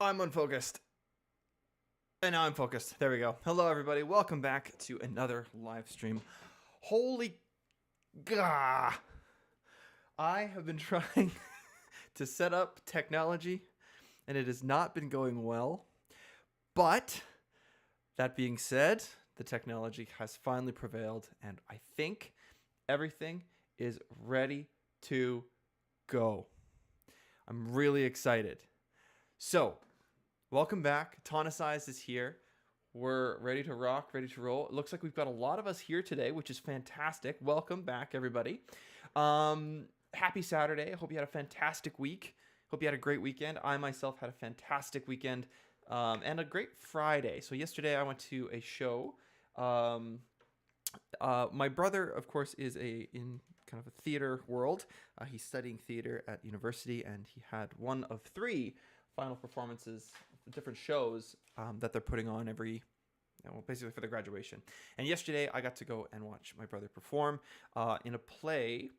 I'm unfocused. And now I'm focused. There we go. Hello, everybody. Welcome back to another live stream. Holy gah! I have been trying to set up technology, and it has not been going well. But that being said, the technology has finally prevailed, and I think everything is ready to go. I'm really excited. So, welcome back. Tonicized is here. We're ready to rock, ready to roll. It looks like we've got a lot of us here today, which is fantastic. Welcome back, everybody. Happy Saturday. I hope you had a fantastic week. Hope you had a great weekend. I myself had a fantastic weekend and a great Friday. So yesterday I went to a show. My brother, of course, is in kind of a theater world. He's studying theater at university, and he had one of three final performances, different shows that they're putting on basically for the graduation. And yesterday I got to go and watch my brother perform in a play.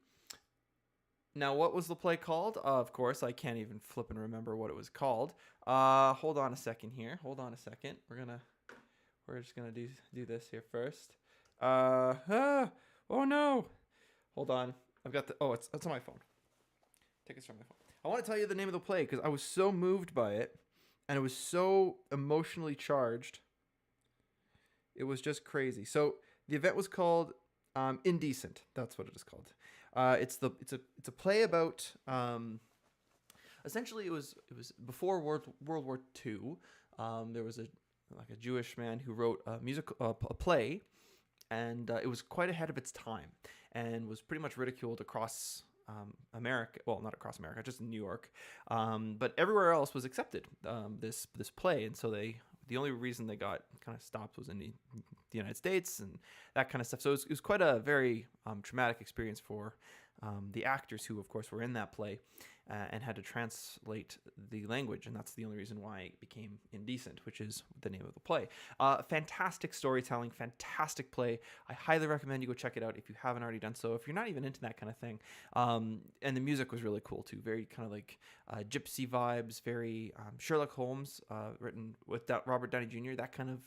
Now, what was the play called? Of course, I can't even flip and remember what it was called. Hold on a second here. Hold on a second. We're just gonna do this here first. Oh no. Hold on. I've got it's on my phone. Tickets from my phone. I want to tell you the name of the play because I was so moved by it, and it was so emotionally charged. It was just crazy. So the event was called Indecent. That's what it is called. It's a play about essentially it was before World War II. There was a Jewish man who wrote a play, and it was quite ahead of its time and was pretty much ridiculed across America. Well, not across America, just in New York, but everywhere else was accepted this play, and so the only reason they got kind of stopped was in the United States and that kind of stuff. So it was quite a very traumatic experience for the actors who, of course, were in that play and had to translate the language. And that's the only reason why it became Indecent, which is the name of the play. Fantastic storytelling, fantastic play. I highly recommend you go check it out if you haven't already done so. If you're not even into that kind of thing. And the music was really cool, too. Very kind of like gypsy vibes, very Sherlock Holmes, written with Robert Downey Jr., that kind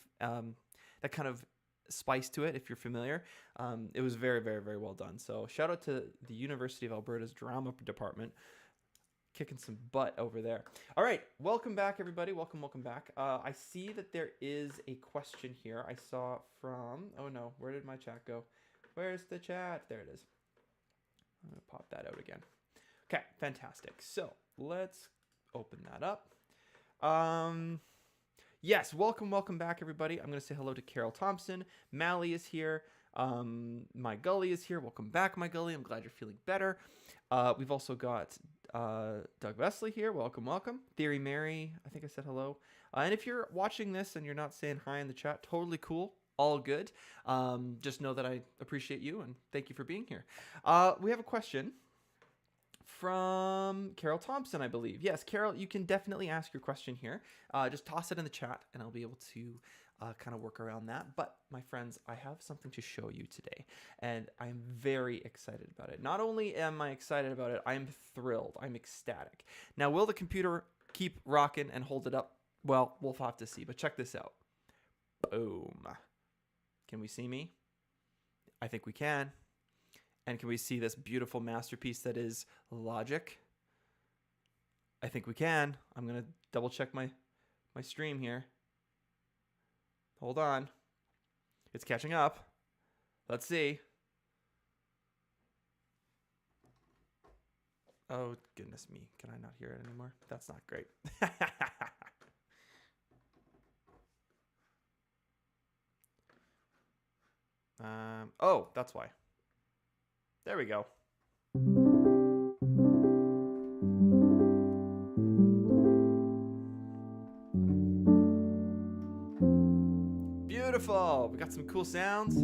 of spice to it, if you're familiar. It was very, very, very well done. So shout out to the University of Alberta's drama department, kicking some butt over there. All right, welcome back, everybody. Welcome back. I see that there is a question here. I saw from, oh no, where did my chat go? Where's the chat? There it is. I'm gonna pop that out again. Okay, fantastic. So let's open that up. Yes, welcome back, everybody. I'm going to say hello to Carol Thompson. Mally is here. My Gully is here. Welcome back, my Gully. I'm glad you're feeling better. We've also got Doug Wesley here. Welcome. Theory Mary, I think I said hello. And if you're watching this and you're not saying hi in the chat, totally cool. All good. Just know that I appreciate you and thank you for being here. We have a question from Carol Thompson, I believe. Yes, Carol, you can definitely ask your question here. Just toss it in the chat and I'll be able to kind of work around that. But my friends, I have something to show you today and I'm very excited about it. Not only am I excited about it, I'm thrilled. I'm ecstatic. Now, will the computer keep rocking and hold it up? Well, we'll have to see, but check this out. Boom. Can we see me? I think we can. And can we see this beautiful masterpiece that is Logic? I think we can. I'm going to double check my stream here. Hold on. It's catching up. Let's see. Oh, goodness me. Can I not hear it anymore? That's not great. Oh, that's why. There we go. Beautiful. We got some cool sounds.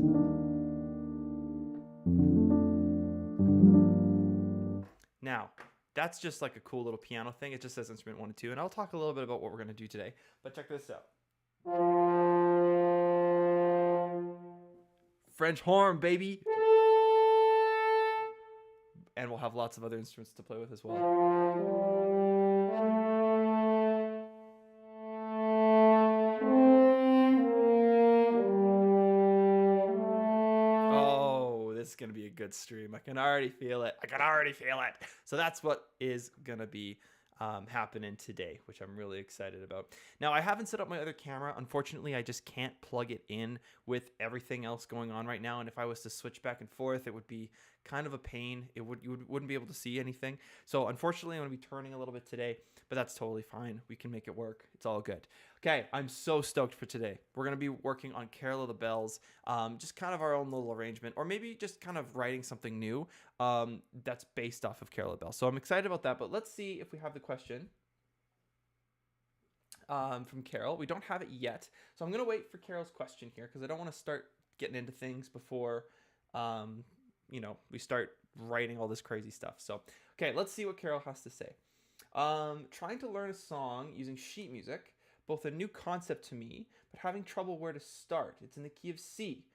Now, that's just like a cool little piano thing. It just says instrument 1 and 2, and I'll talk a little bit about what we're going to do today. But check this out. French horn, baby. And we'll have lots of other instruments to play with as well. going to be a good stream. I can already feel it. So that's what is going to be happening today, which I'm really excited about. Now, I haven't set up my other camera. Unfortunately, I just can't plug it in with everything else going on right now. And if I was to switch back and forth, it would be kind of a pain. You wouldn't be able to see anything. So unfortunately, I'm going to be turning a little bit today, but that's totally fine. We can make it work. It's all good. Okay, I'm so stoked for today. We're going to be working on Carol of the Bells, just kind of our own little arrangement, or maybe just kind of writing something new that's based off of Carol of the Bells. So I'm excited about that, but let's see if we have the question from Carol. We don't have it yet, so I'm going to wait for Carol's question here because I don't want to start getting into things before we start writing all this crazy stuff. So, okay, let's see what Carol has to say. Trying to learn a song using sheet music. Both a new concept to me, but having trouble where to start. It's in the key of C.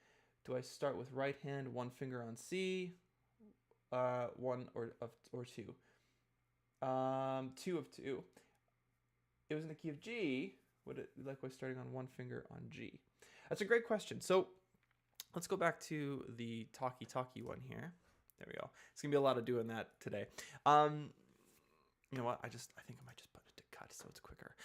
Do I start with right hand, one finger on C, one or two? Two of two. It was in the key of G. Would it likewise starting on one finger on G? That's a great question. So let's go back to the talkie one here. There we go. It's gonna be a lot of doing that today. You know what? I think I might just put it to cut so it's quicker.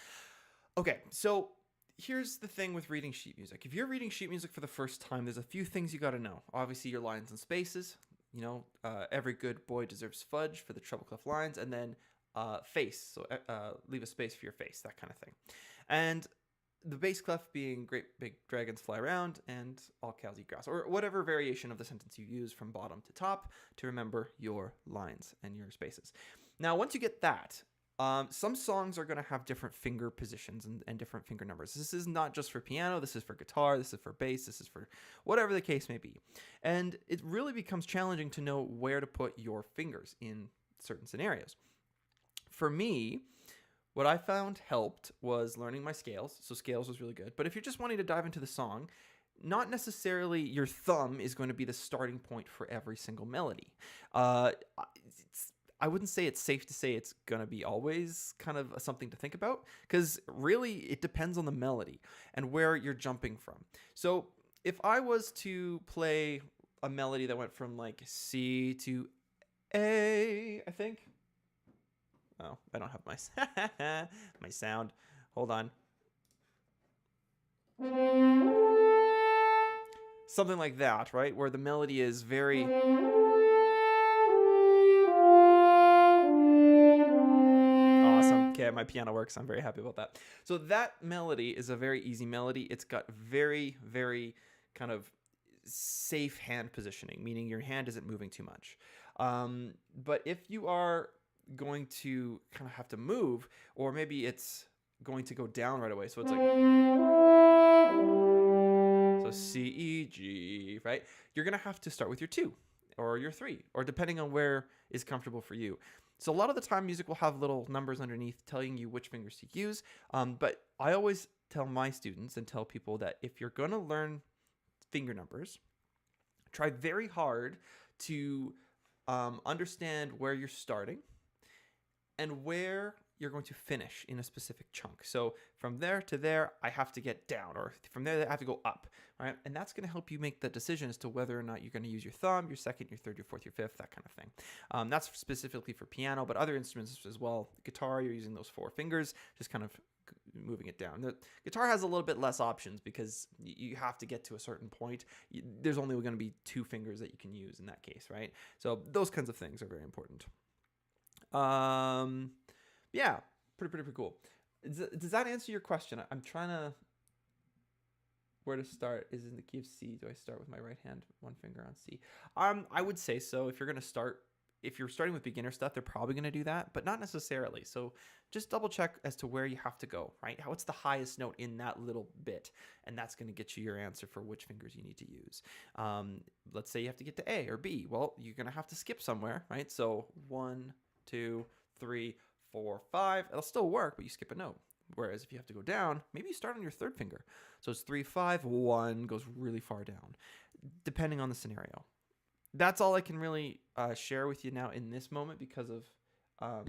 Okay, so here's the thing with reading sheet music. If you're reading sheet music for the first time, there's a few things you got to know. Obviously, your lines and spaces. Every good boy deserves fudge for the treble clef lines, and then face. So leave a space for your face, that kind of thing. And the bass clef being great big dragons fly around and all cows eat grass, or whatever variation of the sentence you use from bottom to top to remember your lines and your spaces. Now, once you get that, some songs are going to have different finger positions and different finger numbers. This is not just for piano. This is for guitar. This is for bass. This is for whatever the case may be. And it really becomes challenging to know where to put your fingers in certain scenarios. For me, what I found helped was learning my scales. So scales was really good. But if you're just wanting to dive into the song, not necessarily your thumb is going to be the starting point for every single melody. I wouldn't say it's safe to say it's going to be always kind of something to think about, because really it depends on the melody and where you're jumping from. So if I was to play a melody that went from like C to A, I think. Oh, I don't have my, my sound. Hold on. Something like that, right? Where the melody is very... Okay, my piano works. I'm very happy about that. So that melody is a very easy melody. It's got very, very kind of safe hand positioning, meaning your hand isn't moving too much. But if you are going to kind of have to move, or maybe it's going to go down right away, so it's like... So C, E, G, right? You're going to have to start with your 2 or your 3, or depending on where is comfortable for you. So a lot of the time music will have little numbers underneath telling you which fingers to use. But I always tell my students and tell people that if you're going to learn finger numbers, try very hard to understand where you're starting and where you're going to finish in a specific chunk. So from there to there, I have to get down, or from there, I have to go up, right? And that's going to help you make the decision as to whether or not you're going to use your thumb, your second, your third, your fourth, your fifth, that kind of thing. That's specifically for piano, but other instruments as well. Guitar, you're using those 4 fingers, just kind of moving it down. The guitar has a little bit less options because you have to get to a certain point. There's only going to be 2 fingers that you can use in that case, right? So those kinds of things are very important. Yeah, pretty cool. Does that answer your question? I'm trying to... Where to start is in the key of C. Do I start with my right hand, one finger on C? I would say so. If you're starting with beginner stuff, they're probably going to do that, but not necessarily. So just double check as to where you have to go, right? What's the highest note in that little bit? And that's going to get you your answer for which fingers you need to use. Let's say you have to get to A or B. Well, you're going to have to skip somewhere, right? So 1, 2, 3, 4, 5. It'll still work, but you skip a note. Whereas if you have to go down, maybe you start on your 3rd finger. So it's 3, 5, 1 goes really far down, depending on the scenario. That's all I can really share with you now in this moment because of, all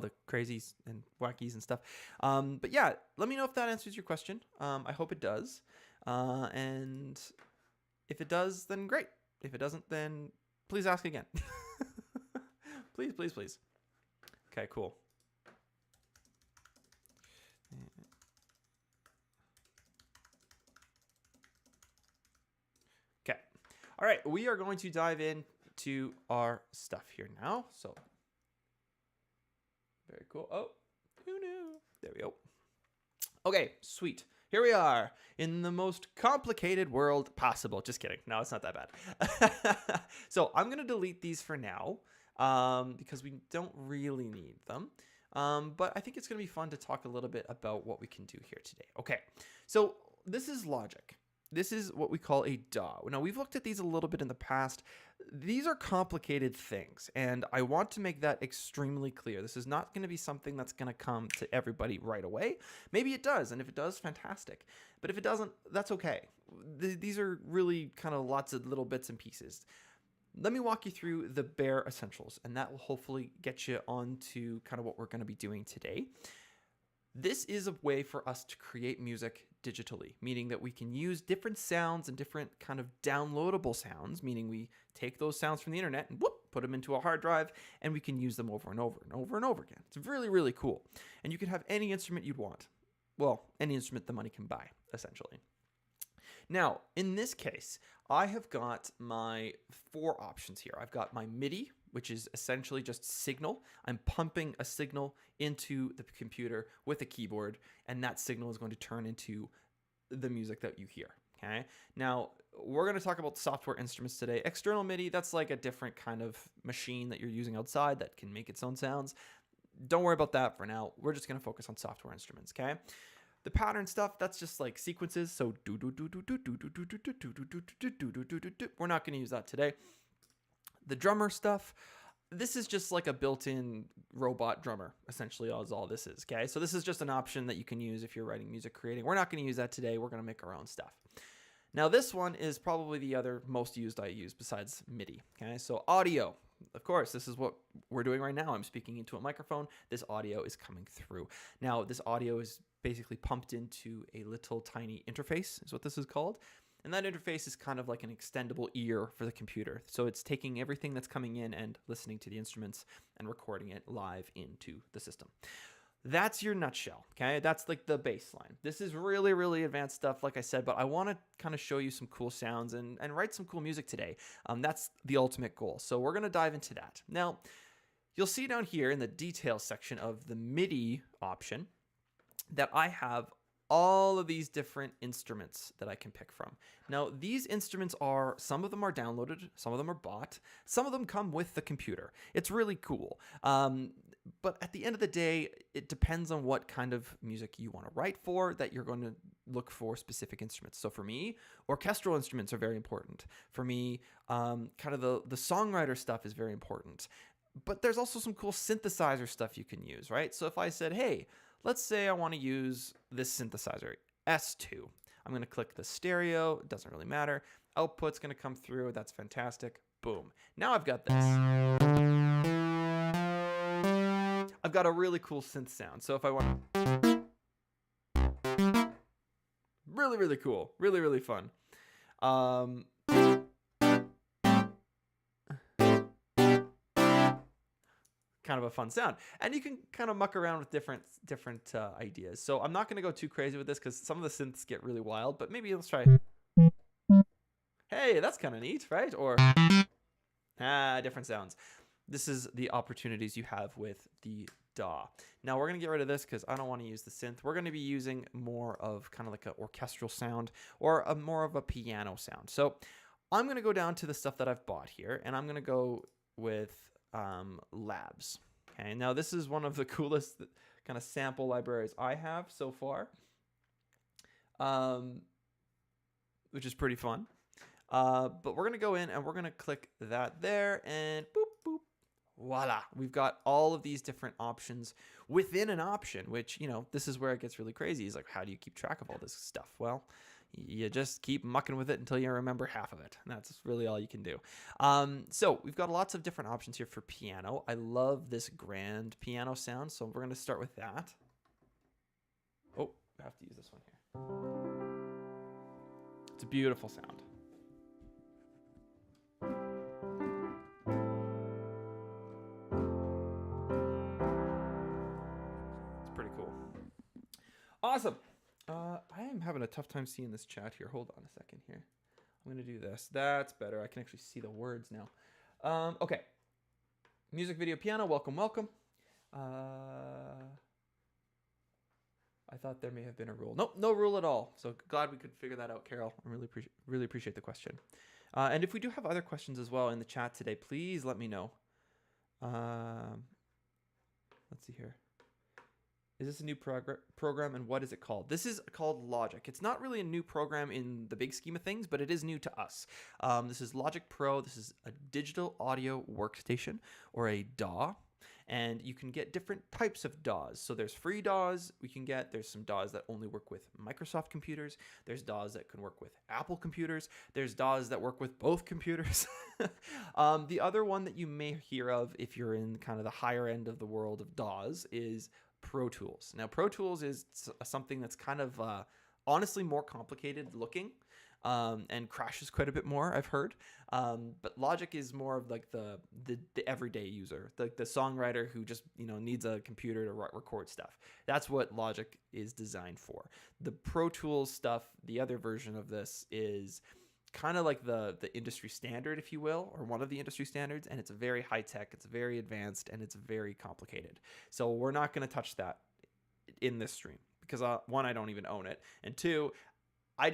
the crazies and wackies and stuff. But yeah, let me know if that answers your question. I hope it does. And if it does, then great. If it doesn't, then please ask again. Please, please, please. Okay, cool. Okay. All right, we are going to dive into our stuff here now. So, very cool. Oh, who knew? There we go. Okay, sweet. Here we are in the most complicated world possible. Just kidding. No, it's not that bad. So I'm going to delete these for now because we don't really need them. But I think it's going to be fun to talk a little bit about what we can do here today. Okay, so this is Logic. This is what we call a DAW. Now, we've looked at these a little bit in the past. These are complicated things, and I want to make that extremely clear. This is not going to be something that's going to come to everybody right away. Maybe it does, and if it does, fantastic. But if it doesn't, that's okay. These are really kind of lots of little bits and pieces. Let me walk you through the bare essentials, and that will hopefully get you onto kind of what we're going to be doing today. This is a way for us to create music digitally, meaning that we can use different sounds and different kind of downloadable sounds, meaning we take those sounds from the internet and whoop, put them into a hard drive, and we can use them over and over and over and over again. It's really, really cool. And you can have any instrument you'd want. Well, any instrument the money can buy, essentially. Now, in this case, I have got my 4 options here. I've got my MIDI, which is essentially just signal. I'm pumping a signal into the computer with a keyboard, and that signal is going to turn into the music that you hear. Okay. Now, we're going to talk about software instruments today. External MIDI, that's like a different kind of machine that you're using outside that can make its own sounds. Don't worry about that for now. We're just going to focus on software instruments. Okay. The pattern stuff, that's just like sequences. So we're not going to use that today. The drummer stuff, this is just like a built-in robot drummer, essentially, is all this is, okay? So this is just an option that you can use if you're writing music creating. We're not going to use that today. We're going to make our own stuff. Now, this one is probably the other most used I use besides MIDI, okay? So audio, of course, this is what we're doing right now. I'm speaking into a microphone. This audio is coming through. Now, this audio is basically pumped into a little tiny interface, is what this is called. And that interface is kind of like an extendable ear for the computer. So it's taking everything that's coming in and listening to the instruments and recording it live into the system. That's your nutshell, okay? That's like the baseline. This is really, really advanced stuff, like I said, but I want to kind of show you some cool sounds and write some cool music today. That's the ultimate goal. So we're going to dive into that. Now, you'll see down here in the details section of the MIDI option that I have all of these different instruments that I can pick from. Now, these instruments are, some of them are downloaded, some of them are bought, some of them come with the computer. It's really cool. But at the end of the day, it depends on what kind of music you want to write for, that you're going to look for specific instruments. So for me, orchestral instruments are very important. For me, kind of the songwriter stuff is very important. But there's also some cool synthesizer stuff you can use, right? So if I said, hey, let's say I want to use this synthesizer, S2. I'm going to click the stereo. It doesn't really matter. Output's going to come through. That's fantastic. Boom. Now I've got this. I've got a really cool synth sound. So if I want to... Really, really cool. Really, really fun. Kind of a fun sound, and you can kind of muck around with different ideas. So I'm not going to go too crazy with this because some of the synths get really wild, but maybe let's try. Hey, that's kind of neat, right? Or different sounds. This is the opportunities you have with the DAW. Now we're going to get rid of this because I don't want to use the synth. We're going to be using more of kind of like an orchestral sound or more of a piano sound. So I'm going to go down to the stuff that I've bought here, and I'm going to go with Labs. Okay, now this is one of the coolest kind of sample libraries I have so far, which is pretty fun. But we're gonna go in and we're gonna click that there, and boop boop, voila, we've got all of these different options within an option. Which, you know, this is where it gets really crazy. Is like, how do you keep track of all this stuff? Well, you just keep mucking with it until you remember half of it. And that's really all you can do. So we've got lots of different options here for piano. I love this grand piano sound, so we're going to start with that. Oh, I have to use this one here. It's a beautiful sound. Awesome. I am having a tough time seeing this chat here. Hold on a second here. I'm going to do this. That's better. I can actually see the words now. Okay. Music video piano. Welcome, welcome. I thought there may have been a rule. Nope, no rule at all. So glad we could figure that out, Carol. I really appreciate the question. And if we do have other questions as well in the chat today, please let me know. Let's see here. Is this a new program, and what is it called? This is called Logic. It's not really a new program in the big scheme of things, but it is new to us. This is Logic Pro. This is a digital audio workstation, or a DAW. And you can get different types of DAWs. So there's free DAWs we can get. There's some DAWs that only work with Microsoft computers. There's DAWs that can work with Apple computers. There's DAWs that work with both computers. The other one that you may hear of if you're in kind of the higher end of the world of DAWs is Pro Tools. Now, Pro Tools is something that's kind of honestly more complicated looking and crashes quite a bit more, I've heard. But Logic is more of like the everyday user, the songwriter who just needs a computer to record stuff. That's what Logic is designed for. The Pro Tools stuff, the other version of this, is kind of like the industry standard, if you will, or one of the industry standards, and it's very high tech, it's very advanced, and it's very complicated. So we're not going to touch that in this stream because one, I don't even own it, and two, I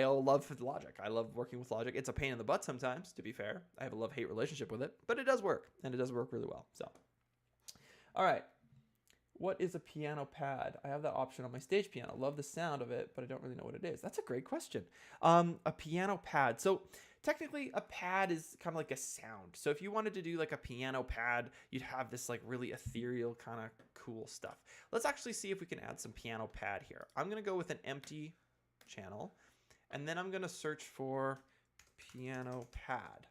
love Logic. I love working with Logic. It's a pain in the butt sometimes, to be fair. I have a love-hate relationship with it, but it does work, and it does work really well. So, all right. What is a piano pad? I have that option on my stage piano. Love the sound of it, but I don't really know what it is. That's a great question. A piano pad. So technically a pad is kind of like a sound. So if you wanted to do like a piano pad, you'd have this like really ethereal kind of cool stuff. Let's actually see if we can add some piano pad here. I'm going to go with an empty channel, and then I'm going to search for piano pad.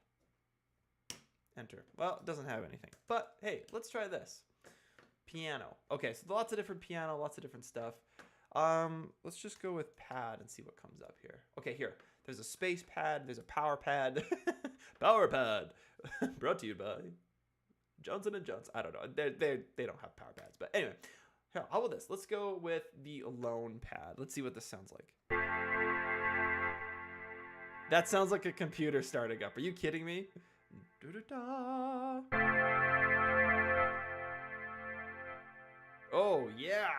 Enter. Well, it doesn't have anything, but hey, let's try this. Piano. Okay, so lots of different piano, lots of different stuff. Let's just go with pad and see what comes up here. Okay, here. There's a space pad. There's a power pad. Power pad. Brought to you by Johnson & Johnson. I don't know. They don't have power pads. But anyway, how about this? Let's go with the alone pad. Let's see what this sounds like. That sounds like a computer starting up. Are you kidding me? Oh, yeah.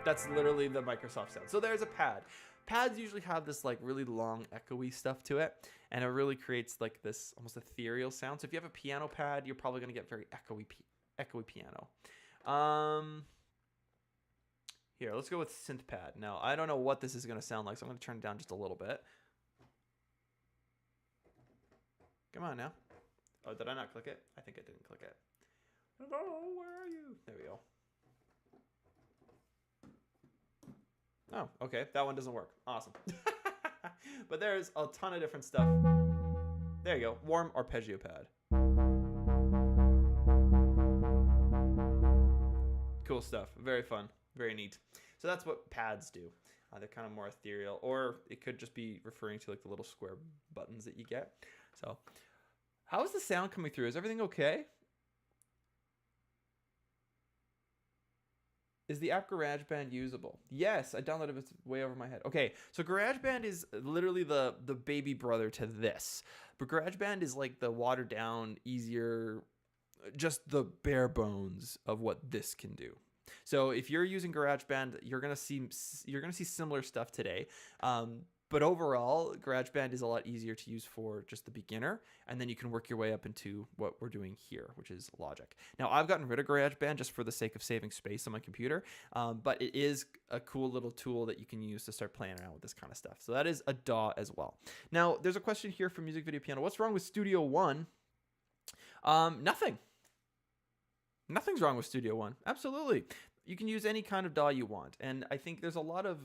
That's literally the Microsoft sound. So there's a pad. Pads usually have this like really long echoey stuff to it, and it really creates like this almost ethereal sound. So if you have a piano pad, you're probably going to get very echoey piano. Here, let's go with synth pad. Now, I don't know what this is going to sound like, so I'm going to turn it down just a little bit. Come on now. Oh, did I not click it? I think I didn't click it. Hello, where are you? There we go. Oh, okay. That one doesn't work. Awesome. But there's a ton of different stuff. There you go. Warm arpeggio pad. Cool stuff. Very fun. Very neat. So that's what pads do. They're kind of more ethereal, or it could just be referring to like the little square buttons that you get. So how is the sound coming through? Is everything okay? Is the app GarageBand usable? Yes, I downloaded it. It's way over my head. Okay, so GarageBand is literally the baby brother to this. But GarageBand is like the watered down, easier, just the bare bones of what this can do. So if you're using GarageBand, you're gonna see similar stuff today. But overall, GarageBand is a lot easier to use for just the beginner, and then you can work your way up into what we're doing here, which is Logic. Now, I've gotten rid of GarageBand just for the sake of saving space on my computer, but it is a cool little tool that you can use to start playing around with this kind of stuff. So that is a DAW as well. Now, there's a question here from Music Video Piano. What's wrong with Studio One? Nothing. Nothing's wrong with Studio One. Absolutely. You can use any kind of DAW you want, and I think there's a lot of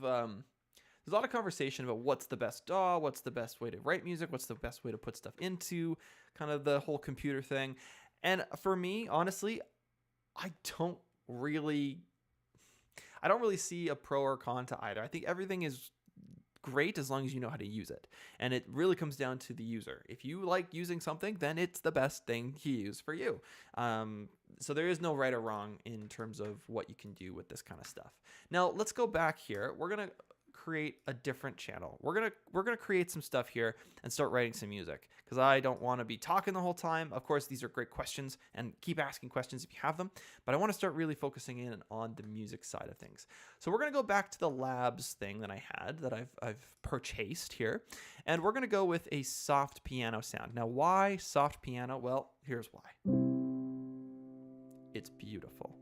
conversation about what's the best DAW, what's the best way to write music, what's the best way to put stuff into kind of the whole computer thing. And for me, honestly, I don't really see a pro or con to either. I think everything is great as long as you know how to use it. And it really comes down to the user. If you like using something, then it's the best thing to use for you. So there is no right or wrong in terms of what you can do with this kind of stuff. Now let's go back here. We're gonna create a different channel. We're gonna create some stuff here and start writing some music, because I don't want to be talking the whole time. Of course, these are great questions, and keep asking questions if you have them, but I want to start really focusing in on the music side of things. So we're gonna go back to the labs thing that I had, that I've purchased here, and we're gonna go with a soft piano sound. Now, why soft piano? Well, here's why. It's beautiful.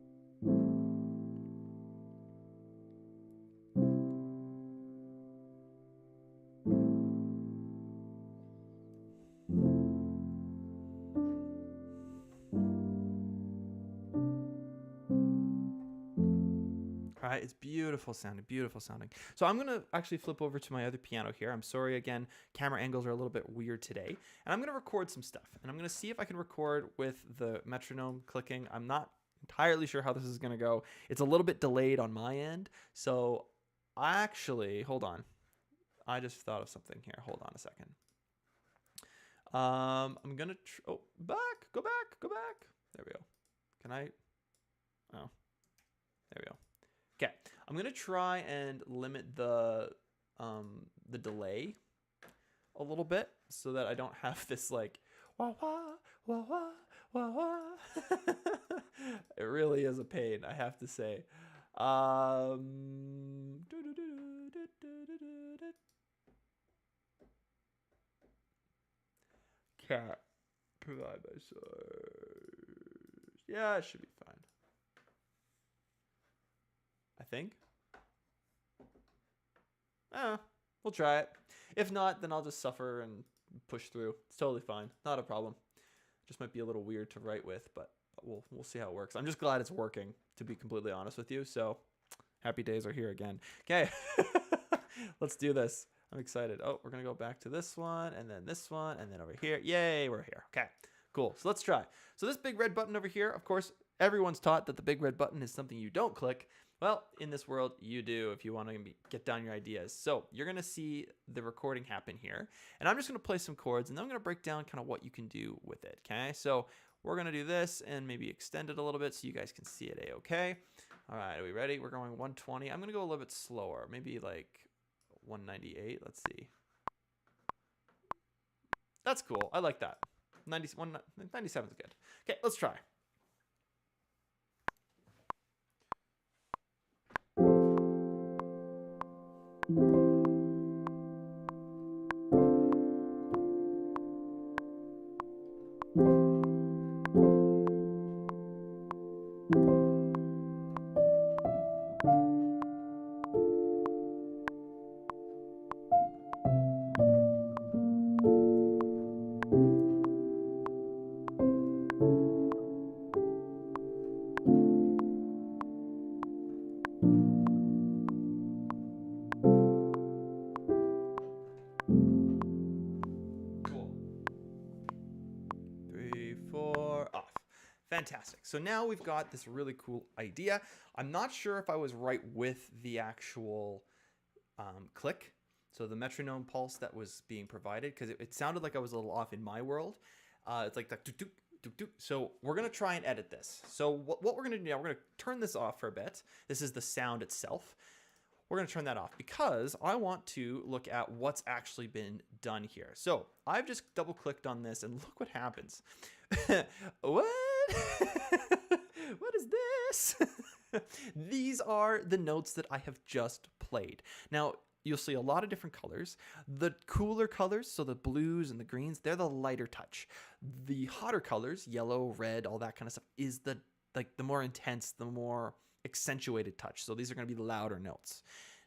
Right, it's beautiful sounding, beautiful sounding. So I'm gonna actually flip over to my other piano here. I'm sorry again, camera angles are a little bit weird today. And I'm gonna record some stuff, and I'm gonna see if I can record with the metronome clicking. I'm not entirely sure how this is gonna go. It's a little bit delayed on my end. So actually, hold on. I just thought of something here. Hold on a second. I'm gonna, go back. There we go. Can I, oh, there we go. Okay, I'm gonna try and limit the delay a little bit so that I don't have this like wah wah wah wah wah wah. It really is a pain, I have to say. Cat provide my source. Yeah, it should be fine. I think. We'll try it. If not, then I'll just suffer and push through. It's totally fine. Not a problem. Just might be a little weird to write with, but we'll see how it works. I'm just glad it's working, to be completely honest with you. So happy days are here again. Okay. Let's do this. I'm excited. Oh, we're going to go back to this one, and then this one, and then over here. Yay, we're here. Okay, cool. So let's try. So this big red button over here, of course, everyone's taught that the big red button is something you don't click. Well, in this world, you do if you want to get down your ideas. So you're going to see the recording happen here. And I'm just going to play some chords, and then I'm going to break down kind of what you can do with it, okay? So we're going to do this and maybe extend it a little bit so you guys can see it a-okay. All right, are we ready? We're going 120. I'm going to go a little bit slower, maybe like 198. Let's see. That's cool. I like that. 97 is good. Okay, let's try. Fantastic. So now we've got this really cool idea. I'm not sure if I was right with the actual click, so the metronome pulse that was being provided, because it sounded like I was a little off in my world. It's like that. So we're going to try and edit this. So what we're going to do now, we're going to turn this off for a bit. This is the sound itself. We're going to turn that off because I want to look at what's actually been done here. So I've just double clicked on this and look what happens. What? What is this? These are the notes that I have just played. Now, you'll see a lot of different colors. The cooler colors, so the blues and the greens, they're the lighter touch. The hotter colors, yellow, red, all that kind of stuff, is the more intense, the more accentuated touch. So these are going to be the louder notes.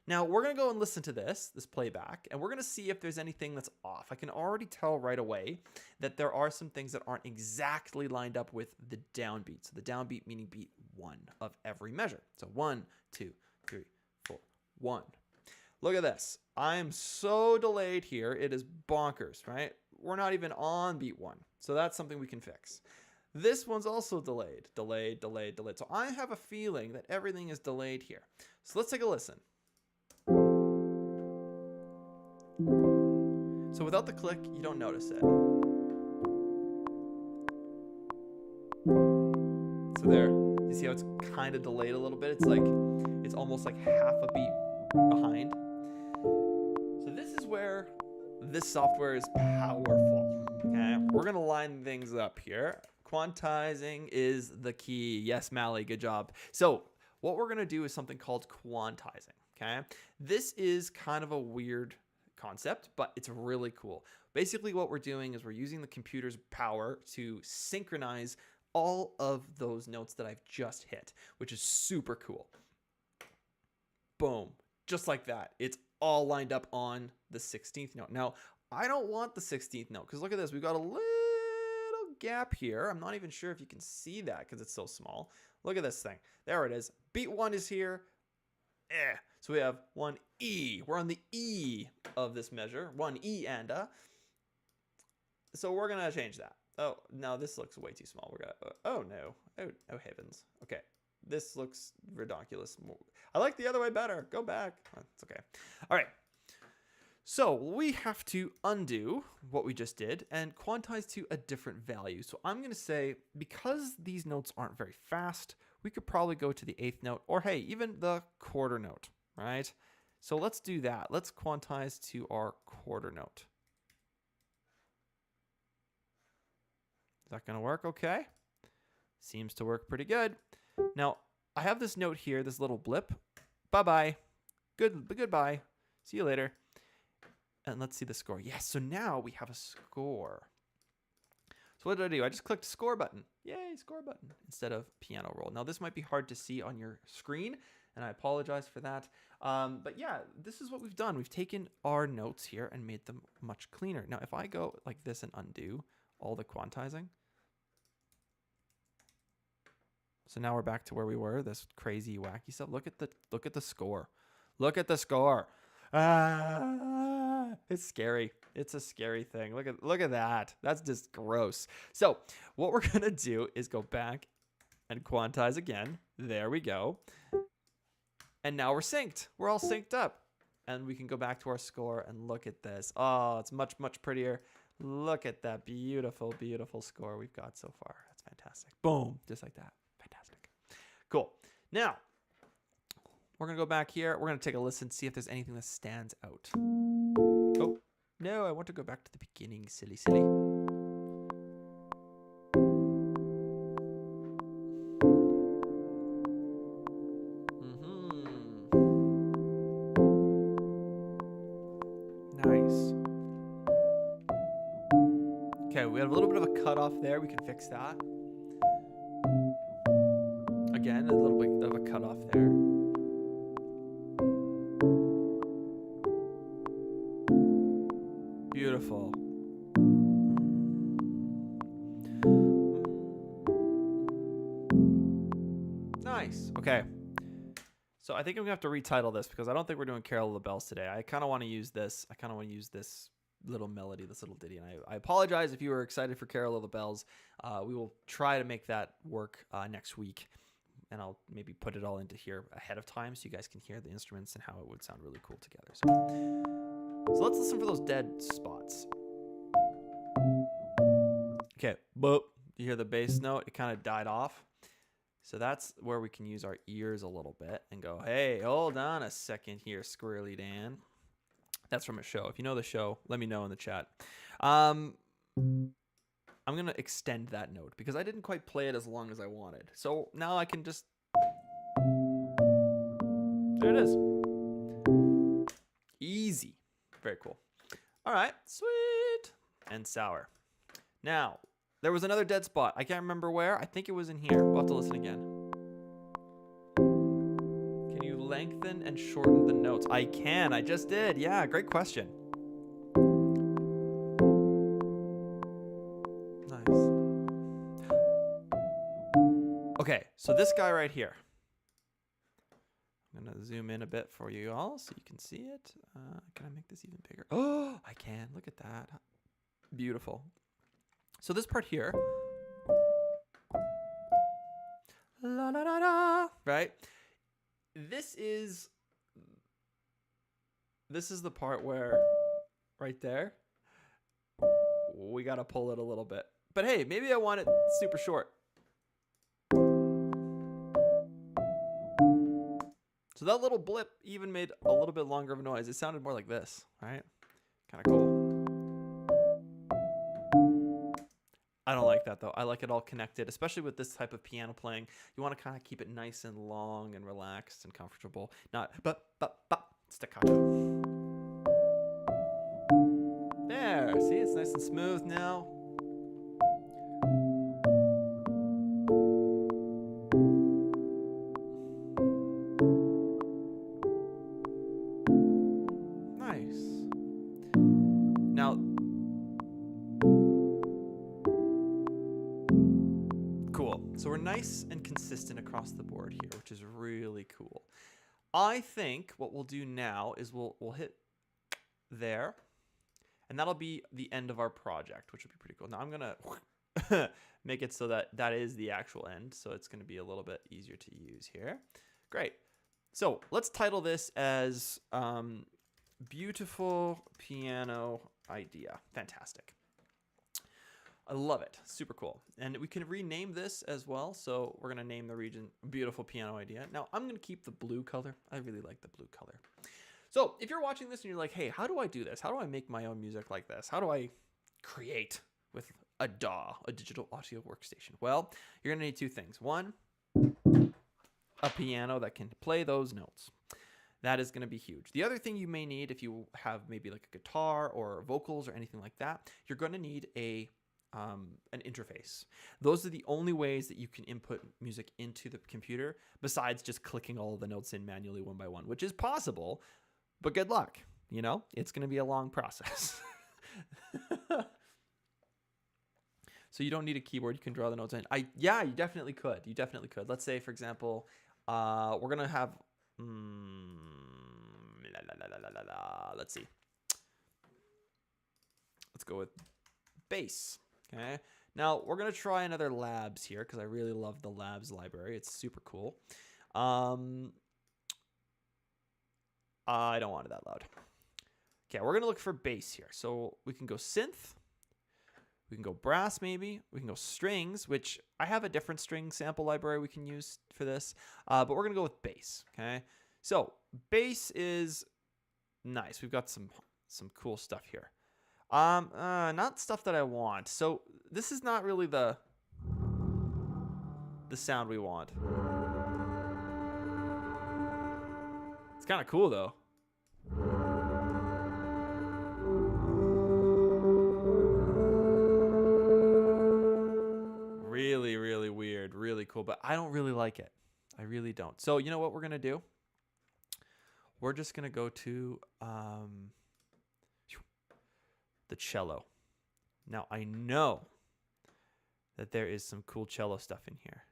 Now we're going to go and listen to this playback, and we're going to see if there's anything that's off. I can already tell right away that there are some things that aren't exactly lined up with the downbeat. So the downbeat meaning beat 1 of every measure. So 1, 2, 3, 4, 1. Look at this. I am so delayed here. It is bonkers, right? We're not even on beat 1. So that's something we can fix. This one's also delayed. Delayed. So I have a feeling that everything is delayed here. So let's take a listen. So without the click, you don't notice it. So there, you see how it's kind of delayed a little bit? It's like, it's almost like half a beat behind. So this is where this software is powerful. Okay, we're gonna line things up here. Quantizing is the key. Yes, Mally, good job. So what we're gonna do is something called quantizing. Okay, this is kind of a weird concept, but it's really cool. Basically, what we're doing is we're using the computer's power to synchronize all of those notes that I've just hit, which is super cool. Boom, just like that. It's all lined up on the 16th note. Now, I don't want the 16th note because look at this. We've got a little gap here. I'm not even sure if you can see that because it's so small. Look at this thing. There it is. Beat 1 is here. So we have 1E. We're on the E of this measure. 1E and a. So we're going to change that. Oh, no, this looks way too small. We're gonna. Oh, no. Oh, heavens. Okay. This looks ridiculous. I like the other way better. Go back. Oh, it's okay. All right. So we have to undo what we just did and quantize to a different value. So I'm going to say, because these notes aren't very fast, we could probably go to the 8th note or, hey, even the quarter note, right? So let's do that. Let's quantize to our quarter note. Is that going to work okay? Seems to work pretty good. Now, I have this note here, this little blip. Bye-bye. Goodbye. See you later. And let's see the score. Yes, so now we have a score. So what did I do? I just clicked score button. Yay, score button instead of piano roll. Now, this might be hard to see on your screen, and I apologize for that. But yeah, this is what we've done. We've taken our notes here and made them much cleaner. Now, if I go like this and undo all the quantizing. So now we're back to where we were, this crazy, wacky stuff. Look at the score. Look at the score. It's scary. It's a scary thing. Look at that. That's just gross. So what we're gonna do is go back and quantize again. There we go. And now we're synced. We're all synced up. And we can go back to our score and look at this. Oh, it's much, much prettier. Look at that beautiful, beautiful score we've got so far. That's fantastic. Boom, just like that. Fantastic. Cool. Now, we're going to go back here. We're going to take a listen, see if there's anything that stands out. Oh, no, I want to go back to the beginning. Silly. Nice. Okay, we have a little bit of a cutoff there. We can fix that. Again, a little bit of a cutoff there. Beautiful. Nice. Okay. So I think I'm going to have to retitle this because I don't think we're doing Carol of the Bells today. I kind of want to use this. I kind of want to use this little melody, this little ditty. And I apologize if you were excited for Carol of the Bells. We will try to make that work next week. And I'll maybe put it all into here ahead of time so you guys can hear the instruments and how it would sound really cool together. So let's listen for those dead spots. Okay, boop. You hear the bass note? It kind of died off. So that's where we can use our ears a little bit and go, hey, hold on a second here, Squirrely Dan. That's from a show. If you know the show, let me know in the chat. I'm going to extend that note because I didn't quite play it as long as I wanted. So now I can just... There it is. Easy. Very cool. All right. Sweet. And sour. Now, there was another dead spot. I can't remember where. I think it was in here. We'll have to listen again. Can you lengthen and shorten the notes? I can. I just did. Yeah, great question. Okay, so this guy right here. I'm going to zoom in a bit for you all so you can see it. Can I make this even bigger? Oh, I can. Look at that. Beautiful. So this part here. La la la la. Right? This is the part where right there. We got to pull it a little bit. But hey, maybe I want it super short. So that little blip even made a little bit longer of a noise. It sounded more like this, right? Kind of cool. I don't like that though. I like it all connected, especially with this type of piano playing. You want to kind of keep it nice and long and relaxed and comfortable. Not staccato. There, see, it's nice and smooth now. Nice. Now, cool. So we're nice and consistent across the board here, which is really cool. I think what we'll do now is we'll hit there, and that'll be the end of our project, which will be pretty cool. Now I'm gonna make it so that is the actual end, so it's gonna be a little bit easier to use here. Great. So let's title this as Beautiful Piano Idea. Fantastic. I love it. Super cool. And we can rename this as well. So we're going to name the region Beautiful Piano Idea. Now I'm going to keep the blue color. I really like the blue color. So if you're watching this and you're like, hey, how do I do this? How do I make my own music like this? How do I create with a DAW, a digital audio workstation? Well, you're going to need two things. One, a piano that can play those notes. That is going to be huge. The other thing you may need, if you have maybe like a guitar or vocals or anything like that, you're going to need an interface. Those are the only ways that you can input music into the computer, besides just clicking all of the notes in manually one by one, which is possible, but good luck. You know, it's going to be a long process. So you don't need a keyboard. You can draw the notes in. Yeah, you definitely could. You definitely could. Let's say, for example, we're going to have, let's see. Let's go with bass. Okay. Now we're going to try another labs here because I really love the labs library. It's super cool. I don't want it that loud. Okay. We're going to look for bass here. So we can go synth. We can go brass maybe. We can go strings, which I have a different string sample library we can use for this. But we're going to go with bass. Okay. So bass is nice. We've got some cool stuff here. Not stuff that I want. So this is not really the sound we want. It's kind of cool though. Really, really weird, really cool, but I don't really like it. I really don't. So you know what we're gonna do? We're just gonna go to the cello. Now I know that there is some cool cello stuff in here.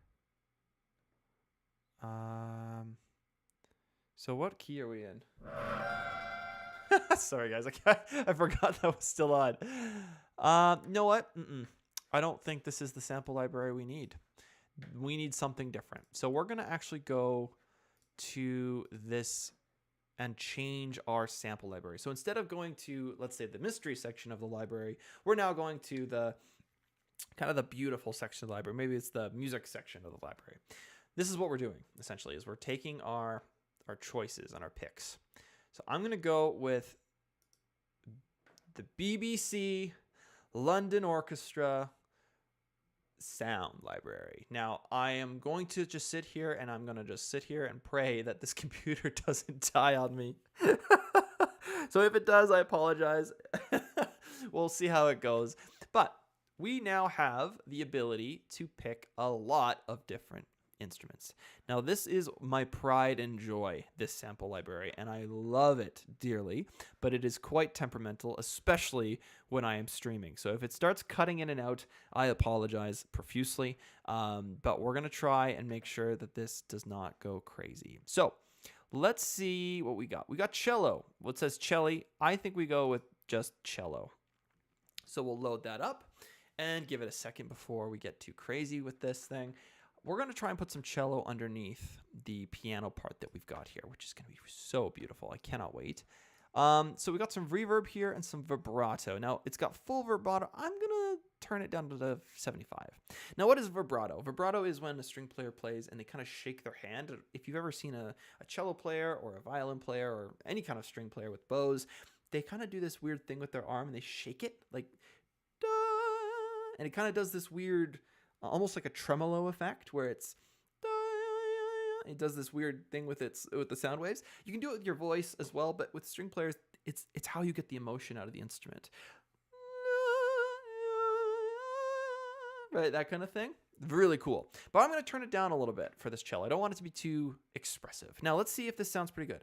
So what key are we in? Sorry guys, I forgot that was still on. You know what? I don't think this is the sample library we need. We need something different. So we're gonna actually go to this and change our sample library. So instead of going to, let's say, the mystery section of the library, we're now going to the kind of the beautiful section of the library. Maybe it's the music section of the library. This is what we're doing, essentially, is we're taking our choices and our picks. So I'm going to go with the BBC London Orchestra sound library. Now I am going to just sit here and I'm going to just sit here and pray that this computer doesn't die on me. So if it does, I apologize. We'll see how it goes. But we now have the ability to pick a lot of different instruments. Now this is my pride and joy, this sample library, and I love it dearly, but it is quite temperamental, especially when I am streaming. So if it starts cutting in and out, I apologize profusely, but we're going to try and make sure that this does not go crazy. So let's see what we got. We got cello. What says cello? I think we go with just cello. So we'll load that up and give it a second before we get too crazy with this thing. We're going to try and put some cello underneath the piano part that we've got here, which is going to be so beautiful. I cannot wait. So we got some reverb here and some vibrato. Now it's got full vibrato. I'm gonna turn it down to the 75. Now what is vibrato? Vibrato is when a string player plays and they kind of shake their hand. If you've ever seen a cello player or a violin player or any kind of string player with bows, they kind of do this weird thing with their arm and they shake it like, da, and it kind of does this weird, almost like a tremolo effect where it's, it does this weird thing with the sound waves. You can do it with your voice as well, but with string players, it's how you get the emotion out of the instrument. Right, that kind of thing. Really cool. But I'm going to turn it down a little bit for this cello. I don't want it to be too expressive. Now let's see if this sounds pretty good.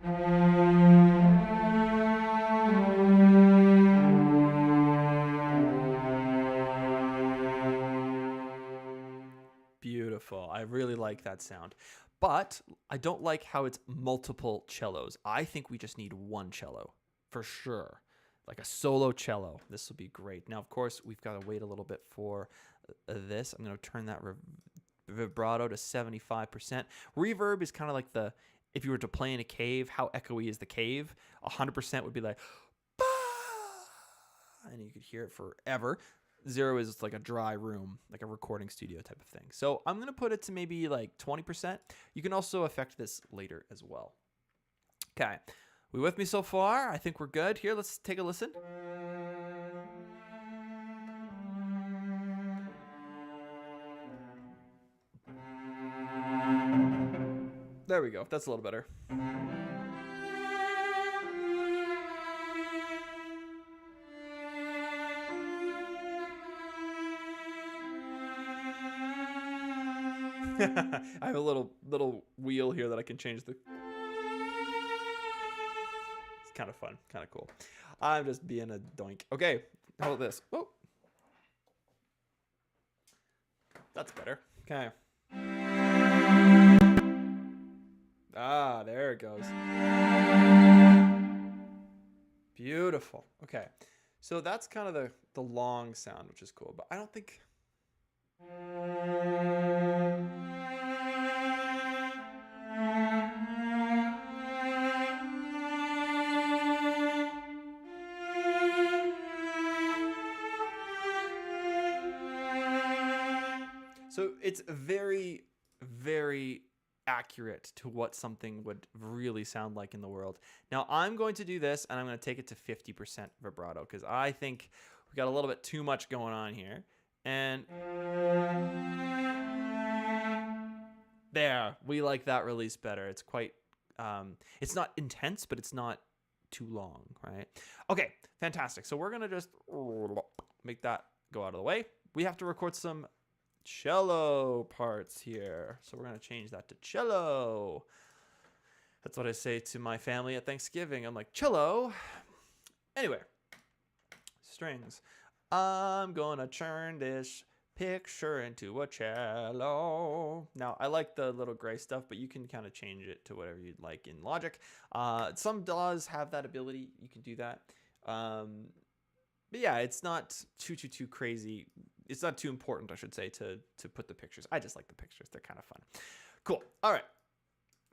Beautiful. I really like that sound. But I don't like how it's multiple cellos. I think we just need one cello for sure. Like a solo cello. This will be great. Now, of course, we've got to wait a little bit for this. I'm going to turn that vibrato to 75%. Reverb is kind of like if you were to play in a cave, how echoey is the cave? 100% would be like, bah! And you could hear it forever. 0 is like a dry room, like a recording studio type of thing. So I'm going to put it to maybe like 20%. You can also affect this later as well. Okay. We with me so far? I think we're good. Here, let's take a listen. There we go. That's a little better. I have a little wheel here that I can change the... It's kind of fun, kind of cool. I'm just being a doink. Okay, how about this? Oh, that's better. Okay. Ah, there it goes. Beautiful. Okay, so that's kind of the long sound, which is cool, but I don't think... So it's very, very accurate to what something would really sound like in the world. Now I'm going to do this and I'm going to take it to 50% vibrato because I think we got a little bit too much going on here. And there, we like that release better. It's quite, it's not intense, but it's not too long, right? Okay, fantastic. So we're going to just make that go out of the way. We have to record some cello parts here. So we're going to change that to cello. That's what I say to my family at Thanksgiving. I'm like, cello. Anyway, strings. I'm going to turn this picture into a cello. Now, I like the little gray stuff, but you can kind of change it to whatever you'd like in Logic. Some DAWs have that ability. You can do that. But yeah, it's not too crazy. It's not too important, I should say, to put the pictures. I just like the pictures. They're kind of fun. Cool. All right.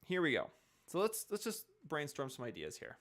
Here we go. So let's just brainstorm some ideas here.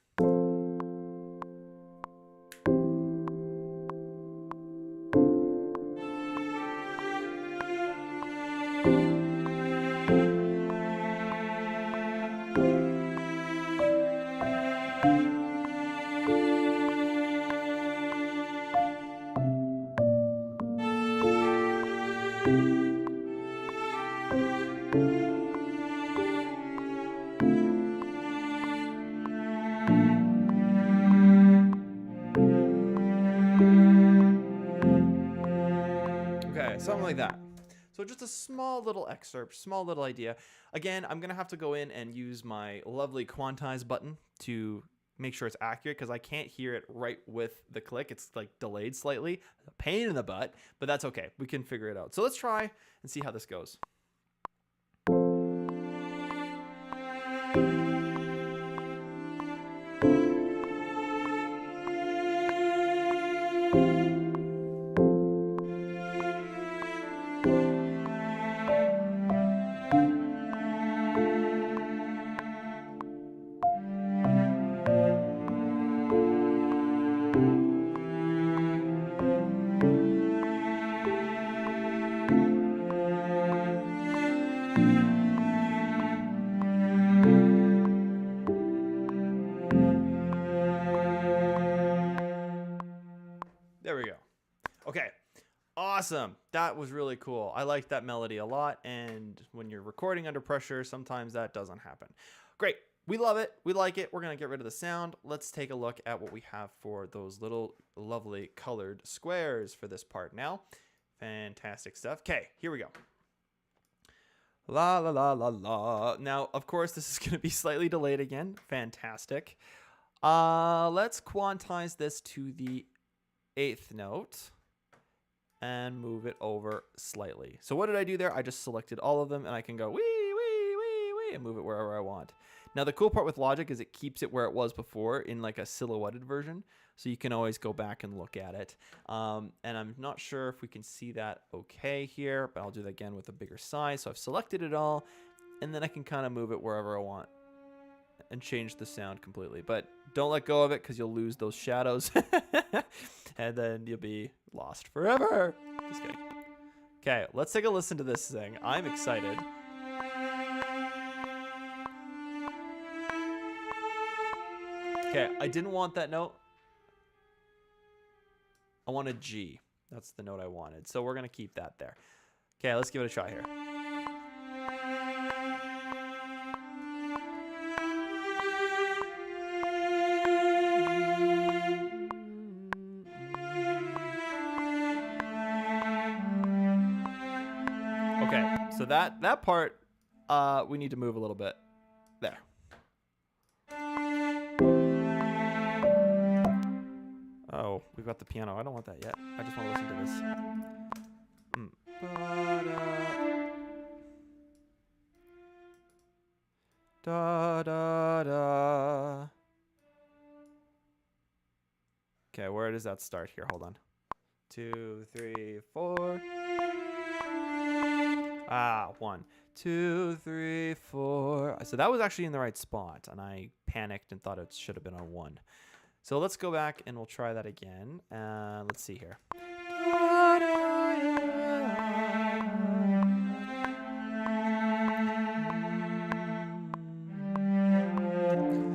Something like that. So just a small little excerpt, small little idea. Again, I'm going to have to go in and use my lovely quantize button to make sure it's accurate because I can't hear it right with the click. It's like delayed slightly. A pain in the butt, but that's okay. We can figure it out. So let's try and see how this goes. Awesome. That was really cool. I like that melody a lot. And when you're recording under pressure, sometimes that doesn't happen. Great. We love it. We like it. We're going to get rid of the sound. Let's take a look at what we have for those little lovely colored squares for this part now. Fantastic stuff. Okay, here we go. La la la la la. Now, of course, this is going to be slightly delayed again. Fantastic. Let's quantize this to the 8th note and move it over slightly. So what did I do there? I just selected all of them and I can go wee, wee, wee, wee, and move it wherever I want. Now, the cool part with Logic is it keeps it where it was before in like a silhouetted version. So you can always go back and look at it. And I'm not sure if we can see that okay here, but I'll do that again with a bigger size. So I've selected it all, and then I can kind of move it wherever I want and change the sound completely. But don't let go of it because you'll lose those shadows. And then you'll be lost forever. Just kidding. Okay, let's take a listen to this thing. I'm excited. Okay, I didn't want that note. I wanted G. That's the note I wanted. So we're going to keep that there. Okay, let's give it a try here. Okay, so that part we need to move a little bit. There. Oh, we've got the piano. I don't want that yet. I just want to listen to this. Da da da. Okay, where does that start here? Hold on. 2, 3, 4. 1, 2, 3, 4. So that was actually in the right spot, and I panicked and thought it should have been on 1. So let's go back and we'll try that again. Let's see here.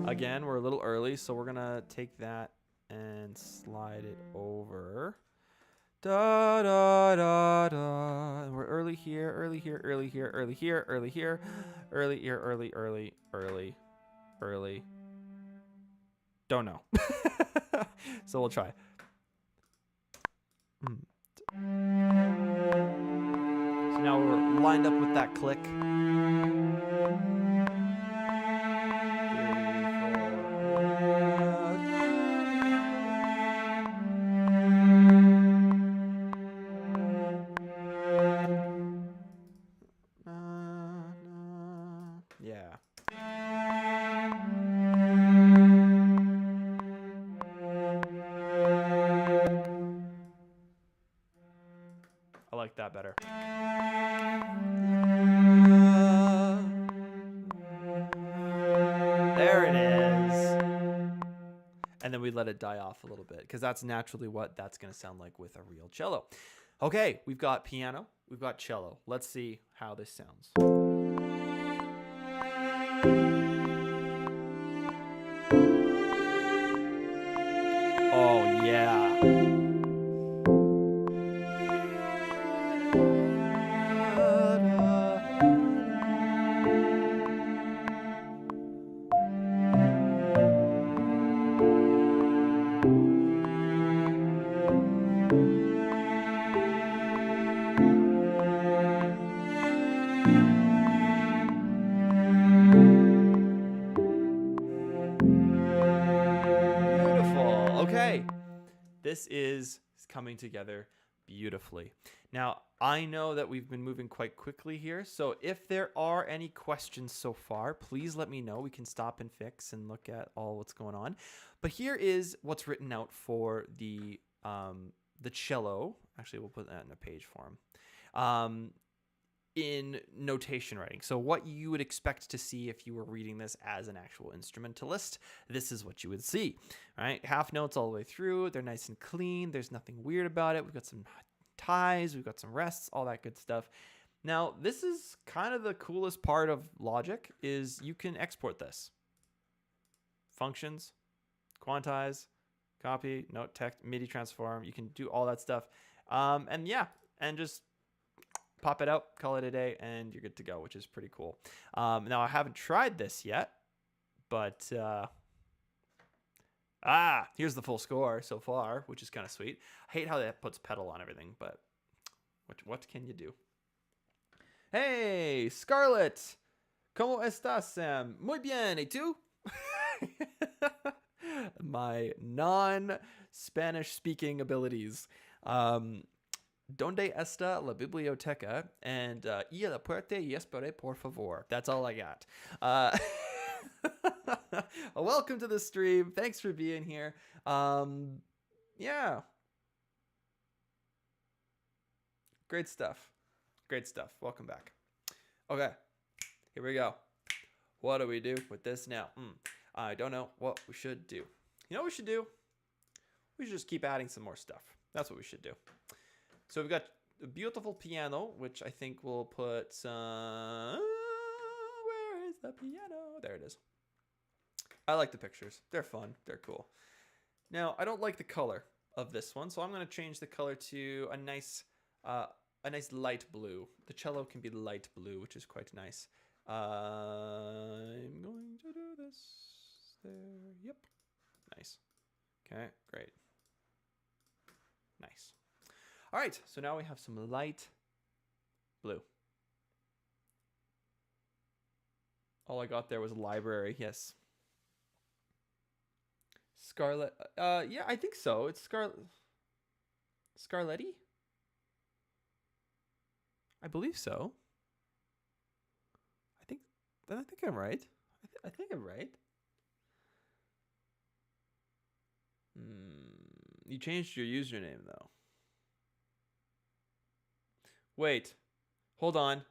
Again, we're a little early, so we're going to take that and slide it over. Da da da da. And we're early here, early here, early here, early here, early here, early here, early. Don't know. So we'll try. So now we're lined up with that click. 3, 4. Yeah. I like that better. There it is. And then we let it die off a little bit because that's naturally what that's going to sound like with a real cello. Okay, we've got piano, we've got cello. Let's see how this sounds. Oh, yeah. Okay, this is coming together beautifully. Now, I know that we've been moving quite quickly here, so if there are any questions so far, please let me know. We can stop and fix and look at all what's going on. But here is what's written out for the cello. Actually, we'll put that in a page form. In notation writing. So what you would expect to see if you were reading this as an actual instrumentalist, this is what you would see, right? Half notes all the way through. They're nice and clean. There's nothing weird about it. We've got some ties. We've got some rests, all that good stuff. Now, this is kind of the coolest part of Logic is you can export this. Functions, quantize, copy, note, text, MIDI transform. You can do all that stuff. And yeah, and just pop it out, call it a day, and you're good to go, which is pretty cool. Now, I haven't tried this yet, but here's the full score so far, which is kind of sweet. I hate how that puts pedal on everything, but what can you do? Hey, Scarlett! ¿Cómo estás, Sam? Muy bien, ¿y tú? My non-Spanish speaking abilities. ¿Dónde está la biblioteca? And y a la puerta y espere, por favor. That's all I got. Welcome to the stream. Thanks for being here. Yeah. Great stuff. Great stuff. Welcome back. Okay. Here we go. What do we do with this now? I don't know what we should do. You know what we should do? We should just keep adding some more stuff. That's what we should do. So we've got a beautiful piano, which I think we'll put some... Where is the piano? There it is. I like the pictures. They're fun. They're cool. Now, I don't like the color of this one, so I'm going to change the color to a nice light blue. The cello can be light blue, which is quite nice. I'm going to do this. There. Yep. Nice. Okay, great. Nice. All right, so now we have some light blue. All I got there was library. Yes. Scarlet. Yeah, I think so. It's Scarletti? I believe so. I think I'm right. I think I'm right. You changed your username though. Wait. Hold on.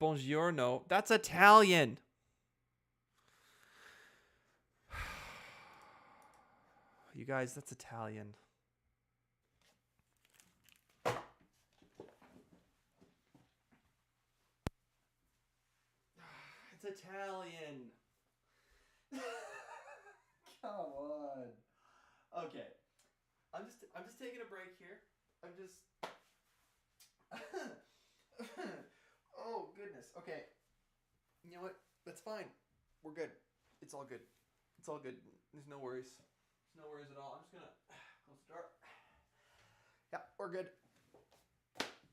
Buongiorno. That's Italian. You guys, that's Italian. It's Italian. Come on. Okay. I'm just taking a break here. I'm just Oh goodness. Okay. You know what? That's fine. We're good. It's all good. It's all good. There's no worries. There's no worries at all. I'm just gonna close the door. Yeah, we're good.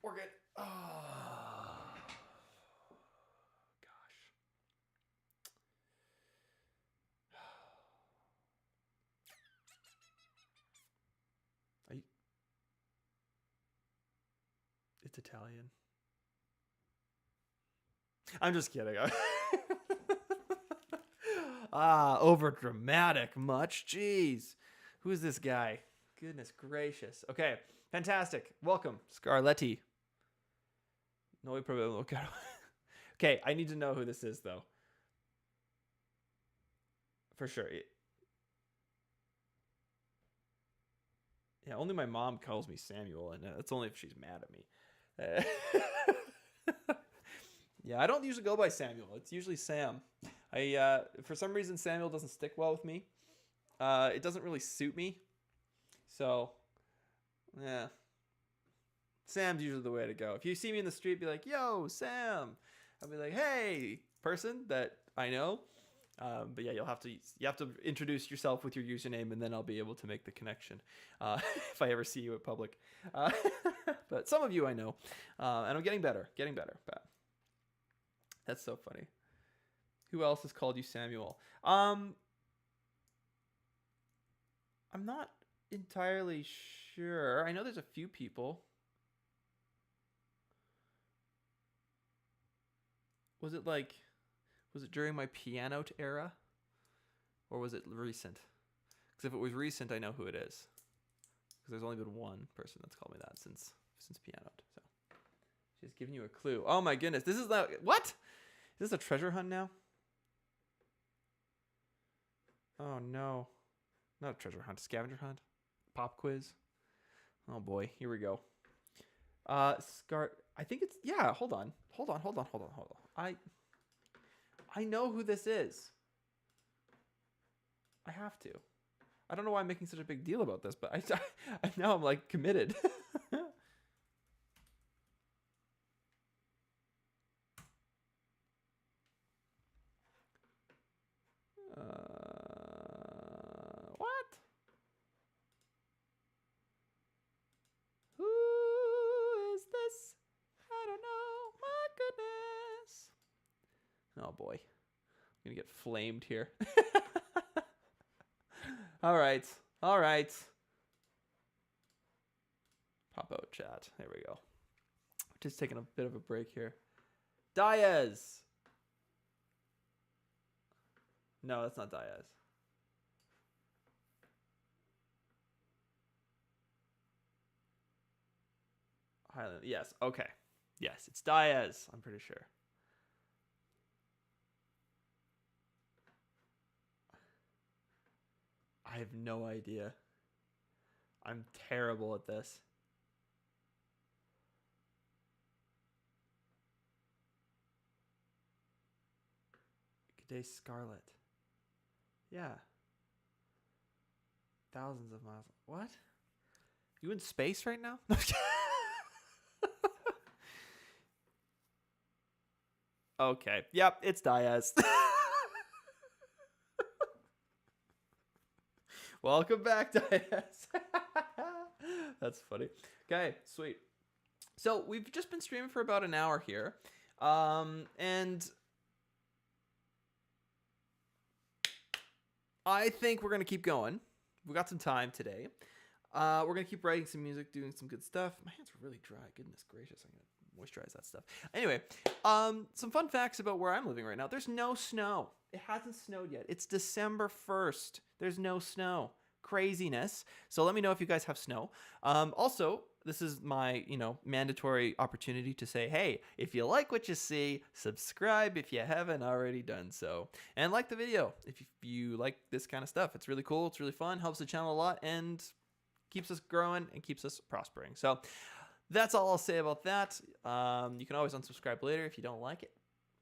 We're good. Oh, gosh. It's Italian. I'm just kidding. Over dramatic much. Jeez. Who is this guy? Goodness gracious. Okay, fantastic. Welcome, Scarletti. No way problema. Okay, I need to know who this is though. For sure. Yeah, only my mom calls me Samuel, and that's only if she's mad at me. Yeah, I don't usually go by Samuel. It's usually Sam. For some reason, Samuel doesn't stick well with me. It doesn't really suit me. So, yeah. Sam's usually the way to go. If you see me in the street, be like, yo, Sam. I'll be like, hey, person that I know. But yeah, you have to introduce yourself with your username, and then I'll be able to make the connection if I ever see you in public. But some of you I know, and I'm getting better. But that's so funny. Who else has called you Samuel? I'm not entirely sure. I know there's a few people. Was it during my piano era? Or was it recent? Because if it was recent, I know who it is. Because there's only been one person that's called me that since piano. So she's giving you a clue. Oh my goodness. This is what? Is this a treasure hunt now? Oh no. Not a treasure hunt, a scavenger hunt. Pop quiz. Oh boy, here we go. I think it's, yeah, hold on. I know who this is. I have to. I don't know why I'm making such a big deal about this, but I now I'm like committed. What? Who is this? I don't know. My goodness. Oh boy. I'm gonna get flamed here. All right. All right. Pop out chat. There we go. Just taking a bit of a break here. Diaz. No, that's not Diaz. Highland. Yes. Okay. Yes, it's Diaz. I'm pretty sure. I have no idea. I'm terrible at this. Good day, Scarlet. Yeah. Thousands of miles. What? You in space right now? Okay. Yep, it's Diaz. Welcome back, Diaz. That's funny. Okay, sweet. So we've just been streaming for about an hour here. And I think we're going to keep going. We got some time today. We're going to keep writing some music, doing some good stuff. My hands are really dry. Goodness gracious. I'm going to moisturize that stuff. Anyway, some fun facts about where I'm living right now. There's no snow. It hasn't snowed yet. It's December 1st. There's no snow. Craziness. So let me know if you guys have snow. Also, this is my, mandatory opportunity to say, hey, if you like what you see, subscribe if you haven't already done so. And like the video if you like this kind of stuff. It's really cool. It's really fun. Helps the channel a lot and keeps us growing and keeps us prospering. So that's all I'll say about that. You can always unsubscribe later if you don't like it,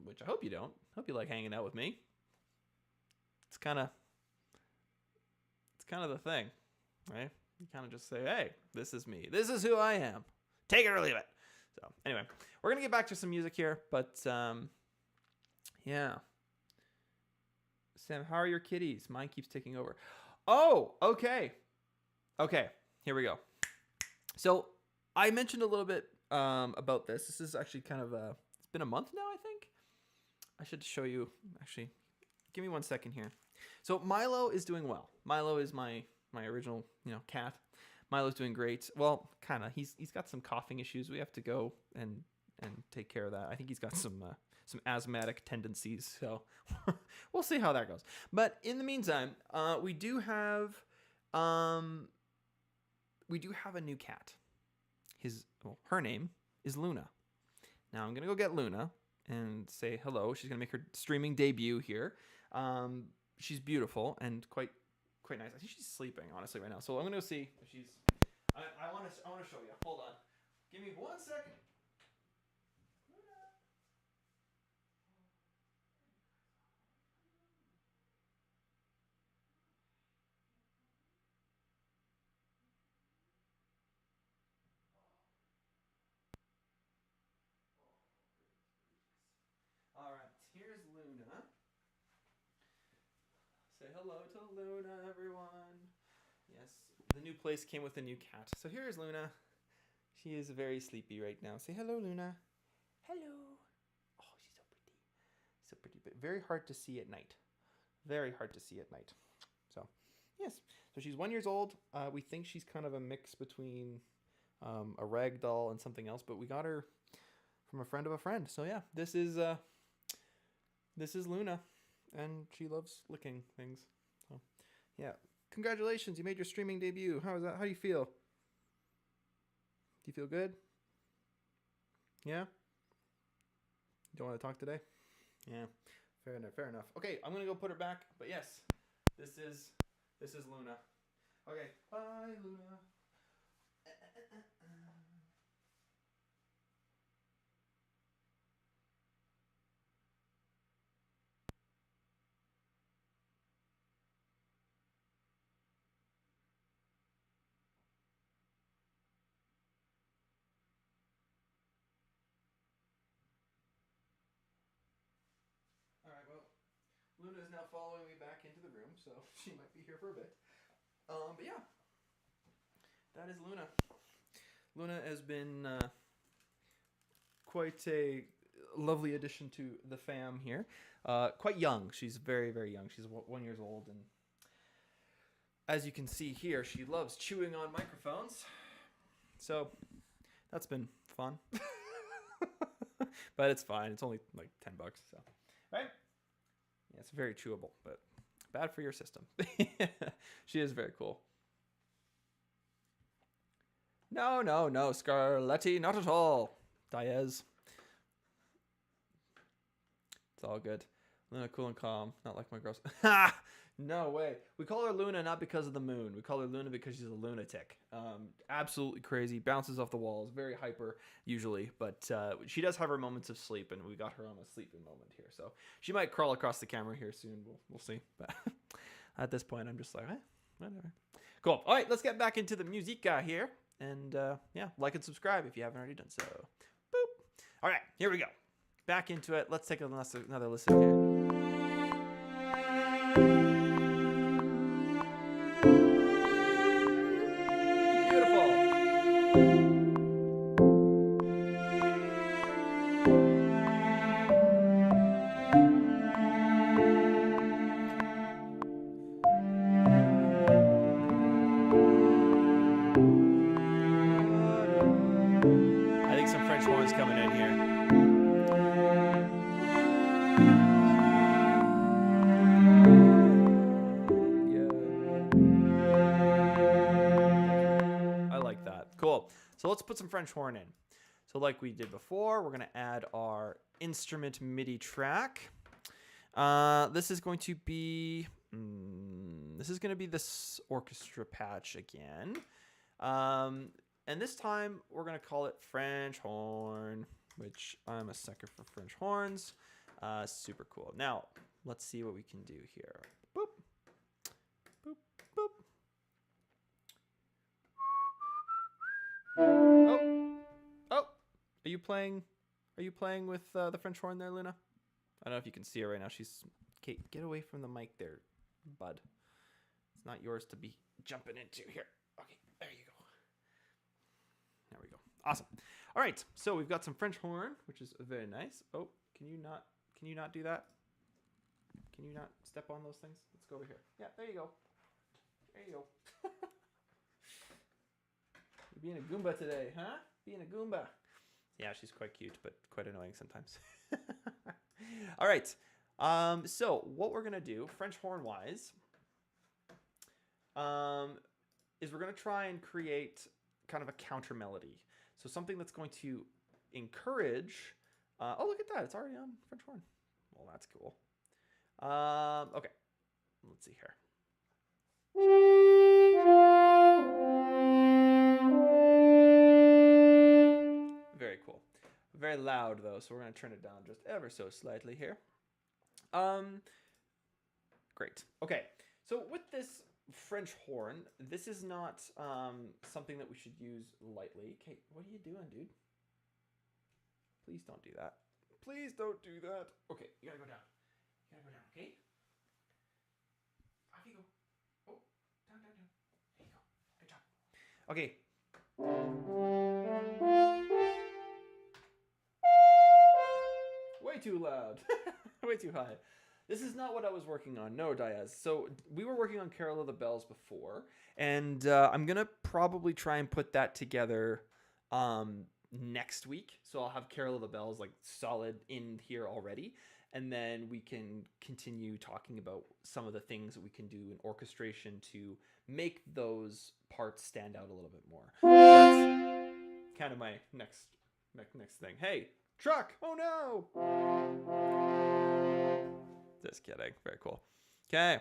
which I hope you don't. I hope you like hanging out with me. It's kind of the thing, right? You kind of just say, hey, this is me. This is who I am. Take it or leave it. So anyway, we're going to get back to some music here, but yeah. Sam, how are your kitties? Mine keeps taking over. Oh, okay. Okay, here we go. So I mentioned a little bit about this. This is actually kind of it's been a month now, I think. I should show you. Actually, give me 1 second here. So Milo is doing well. Milo is my original, cat. Milo's doing great. Well, kind of. He's got some coughing issues. We have to go and take care of that. I think he's got some asthmatic tendencies. So we'll see how that goes. But in the meantime, we do have a new cat. Her name is Luna. Now I'm gonna go get Luna and say hello. She's gonna make her streaming debut here. She's beautiful and quite nice. I think she's sleeping honestly right now. So I'm gonna go see if she's. I want to show you. Hold on. Give me 1 second. All right. Here's Luna. Say hello to Luna, everyone. Yes, the new place came with a new cat. So here's Luna. She is very sleepy right now. Say hello, Luna. Hello. Oh, she's so pretty. So pretty, but very hard to see at night. Very hard to see at night. So, yes. So she's 1 year old. We think she's kind of a mix between a rag doll and something else, but we got her from a friend of a friend. So yeah, this is Luna. And she loves licking things. So, yeah. Congratulations, you made your streaming debut. How is that? How do you feel? Do you feel good? Yeah? You don't want to talk today? Yeah. Fair enough. Fair enough. Okay, I'm gonna go put her back. But yes, this is Luna. Okay. Bye, Luna. Luna is now following me back into the room, so she might be here for a bit. But yeah, that is Luna. Luna has been quite a lovely addition to the fam here. Quite young. She's very, very young. She's 1 year old, and as you can see here, she loves chewing on microphones. So that's been fun. But it's fine. It's only like $10, so right? Yeah, it's very chewable, but bad for your system. She is very cool. No, Scarletti, not at all. Diaz. It's all good. Luna, cool and calm, not like my girls. Ha! No way. We call her Luna not because of the moon. We call her Luna because she's a lunatic. Absolutely crazy. Bounces off the walls. Very hyper usually. But she does have her moments of sleep, and we got her on a sleeping moment here. So she might crawl across the camera here soon. We'll see. But at this point, I'm just like, whatever. Cool. All right, let's get back into the musica here. And yeah, like and subscribe if you haven't already done so. Boop. All right, here we go. Back into it. Let's take another listen here. Coming in here. Yeah. I like that. Cool. So let's put some French horn in. So like we did before, we're going to add our instrument MIDI track. This is going to be this orchestra patch again. And this time, we're going to call it French horn, which I'm a sucker for French horns. Super cool. Now, let's see what we can do here. Boop. Boop, boop. Oh. Are you playing with the French horn there, Luna? I don't know if you can see her right now. She's... Okay, get away from the mic there, bud. It's not yours to be jumping into here. Okay, there you go. There we go. Awesome. All right. So we've got some French horn, which is very nice. Oh, can you not do that? Can you not step on those things? Let's go over here. Yeah, there you go. There you go. You're being a Goomba today, huh? Being a Goomba. Yeah, she's quite cute, but quite annoying sometimes. All right. So what we're going to do, French horn wise, is we're going to try and create kind of a counter melody. So something that's going to encourage, oh, look at that. It's already on French horn. Well, that's cool. Okay. Let's see here. Very cool. Very loud though. So we're going to turn it down just ever so slightly here. Great. Okay. So with this French horn, this is not something that we should use lightly. Okay, what are you doing, dude? Please don't do that. Please don't do that. Okay, you gotta go down. You gotta go down, okay? Off you go. Oh, down, down, down. There you go. Good job. Okay. Way too loud. Way too high. This is not what I was working on. No, Diaz. So we were working on Carol of the Bells before, and I'm going to probably try and put that together next week. So I'll have Carol of the Bells like solid in here already, and then we can continue talking about some of the things that we can do in orchestration to make those parts stand out a little bit more. That's kind of my next thing. Hey, truck! Oh no! Just kidding. Very cool. Okay.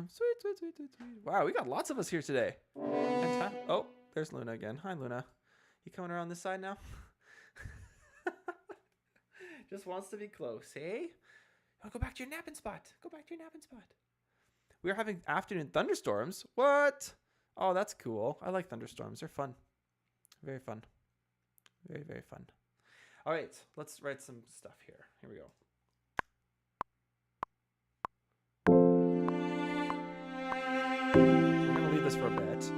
Sweet. Wow, we got lots of us here today. Oh, there's Luna again. Hi, Luna. You coming around this side now? Just wants to be close, hey? Oh, go back to your napping spot. Go back to your napping spot. We are having afternoon thunderstorms. What? Oh, that's cool. I like thunderstorms. They're fun. Very fun. Very, very fun. All right, let's write some stuff here. Here we go. We're gonna leave this for a bit.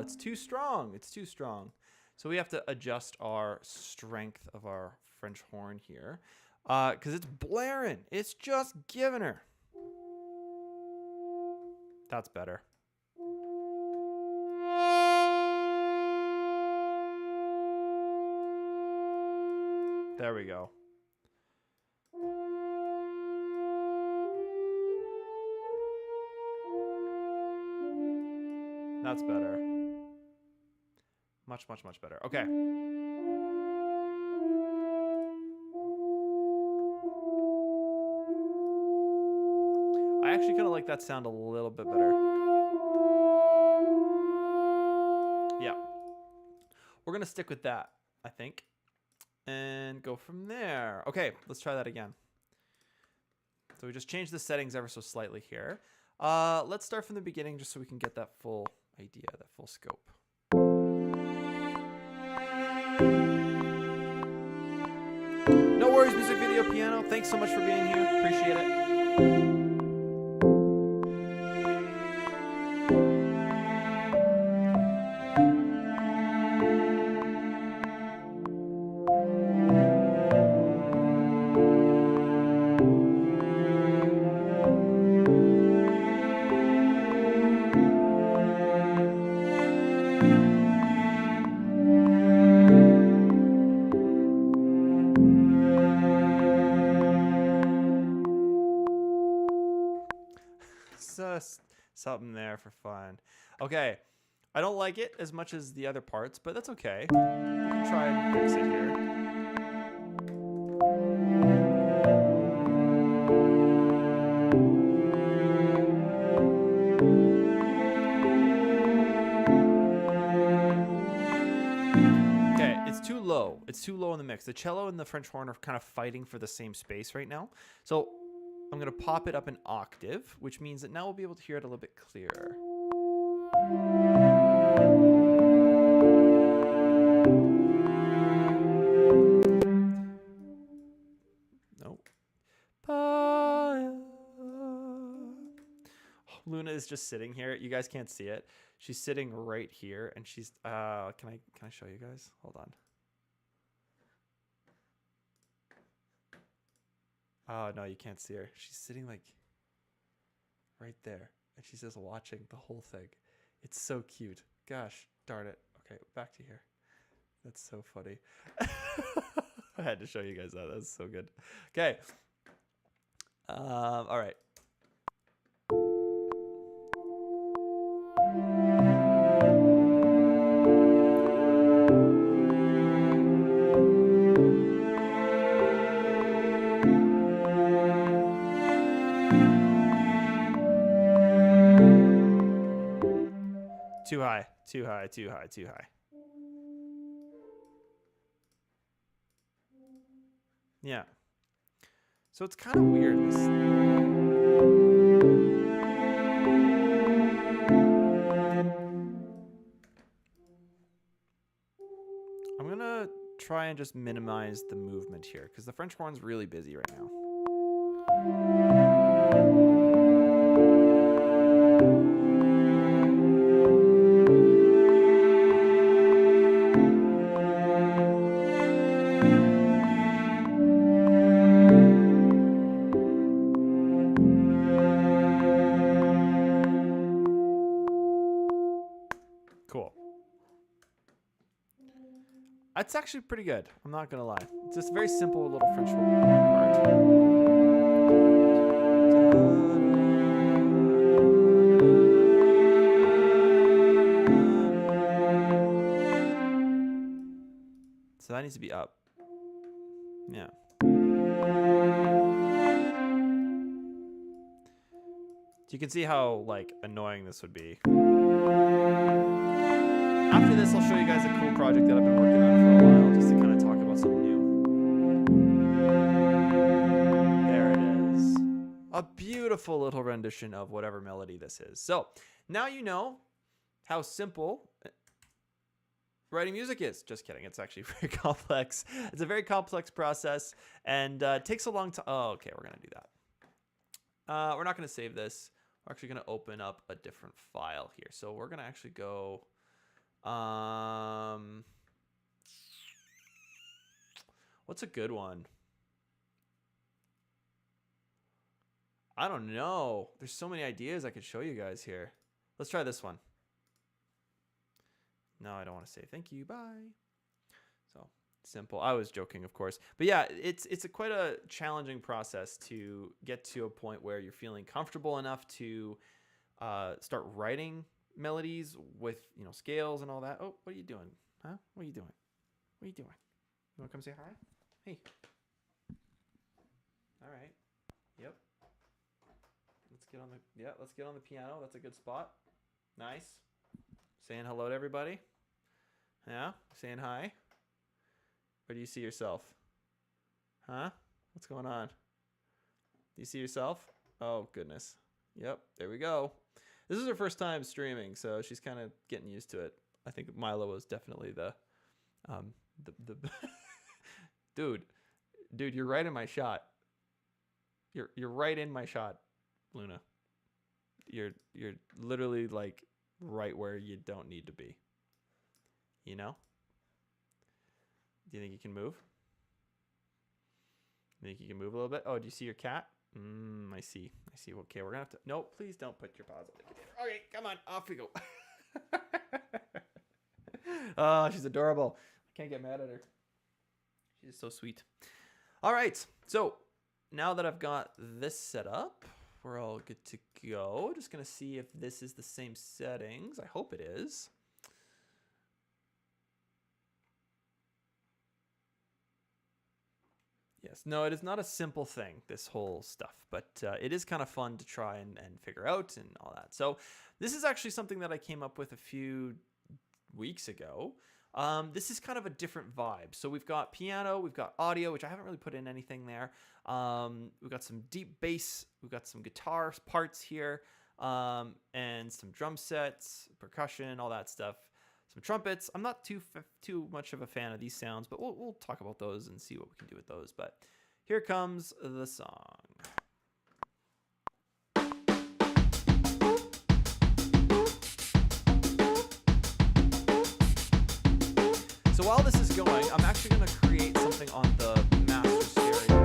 It's too strong. It's too strong. So we have to adjust our strength of our French horn here. Because it's blaring. It's just giving her. That's better. There we go. That's better. Much, much, much better. Okay. I actually kind of like that sound a little bit better. Yeah. We're going to stick with that, I think, and go from there. Okay, let's try that again. So we just changed the settings ever so slightly here. Let's start from the beginning just so we can get that full idea, that full scope. No worries, music video piano. Thanks so much for being here. Appreciate it. Something there for fun. Okay, I don't like it as much as the other parts, but that's okay. We can try and fix it here. Okay, it's too low. It's too low in the mix. The cello and the French horn are kind of fighting for the same space right now. So I'm going to pop it up an octave, which means that now we'll be able to hear it a little bit clearer. Nope. Luna is just sitting here. You guys can't see it. She's sitting right here, and she's can I show you guys? Hold on. Oh, no, you can't see her. She's sitting like right there. And she's just watching the whole thing. It's so cute. Gosh, darn it. Okay, back to here. That's so funny. I had to show you guys that. That's so good. Okay. All right. Too high, too high, too high, too high. Yeah. So it's kind of weird. I'm going to try and just minimize the movement here because the French horn's really busy right now. Cool. It's actually pretty good. I'm not gonna lie. It's just a very simple little French horn part. So that needs to be up. Yeah. you can see how like annoying this would be. After this, I'll show you guys a cool project that I've been working on for a while, just to kind of talk about something new. There it is. A beautiful little rendition of whatever melody this is. So now you know how simple writing music is. Just kidding. It's actually very complex. It's a very complex process, and it takes a long time. Oh, okay. We're going to do that. We're not going to save this. We're actually going to open up a different file here. So we're going to actually go... what's a good one? I don't know. There's so many ideas I could show you guys here. Let's try this one. No, I don't want to say thank you. Bye. So simple. I was joking, of course. But yeah, it's quite a challenging process to get to a point where you're feeling comfortable enough to start writing melodies with, you know, scales and all that. Oh, what are you doing? Huh? What are you doing? What are you doing? You want to come say hi? Hey. All right. Yep. Let's get on the piano. That's a good spot. Nice. Saying hello to everybody. Yeah? Saying hi. Where do you see yourself? Huh? What's going on? Do you see yourself? Oh, goodness. Yep. There we go. This is her first time streaming, so she's kind of getting used to it. I think Milo was definitely the dude, you're right in my shot. You're right in my shot, Luna. You're literally like right where you don't need to be. You know? Do you think you can move? You think you can move a little bit? Oh, do you see your cat? I see. Okay, we're gonna have to... No, please don't put your paws on the computer. Okay, come on. Off we go. Oh, she's adorable. I can't get mad at her. She's so sweet. All right. So now that I've got this set up, we're all good to go. Just going to see if this is the same settings. I hope it is. Yes. No, it is not a simple thing, this whole stuff, but it is kind of fun to try and figure out and all that. So this is actually something that I came up with a few weeks ago. This is kind of a different vibe. So we've got piano, we've got audio, which I haven't really put in anything there. We've got some deep bass, we've got some guitar parts here, and some drum sets, percussion, all that stuff. Some trumpets. I'm not too much of a fan of these sounds, but we'll talk about those and see what we can do with those. But here comes the song. So while this is going, I'm actually going to create something on the master stereo.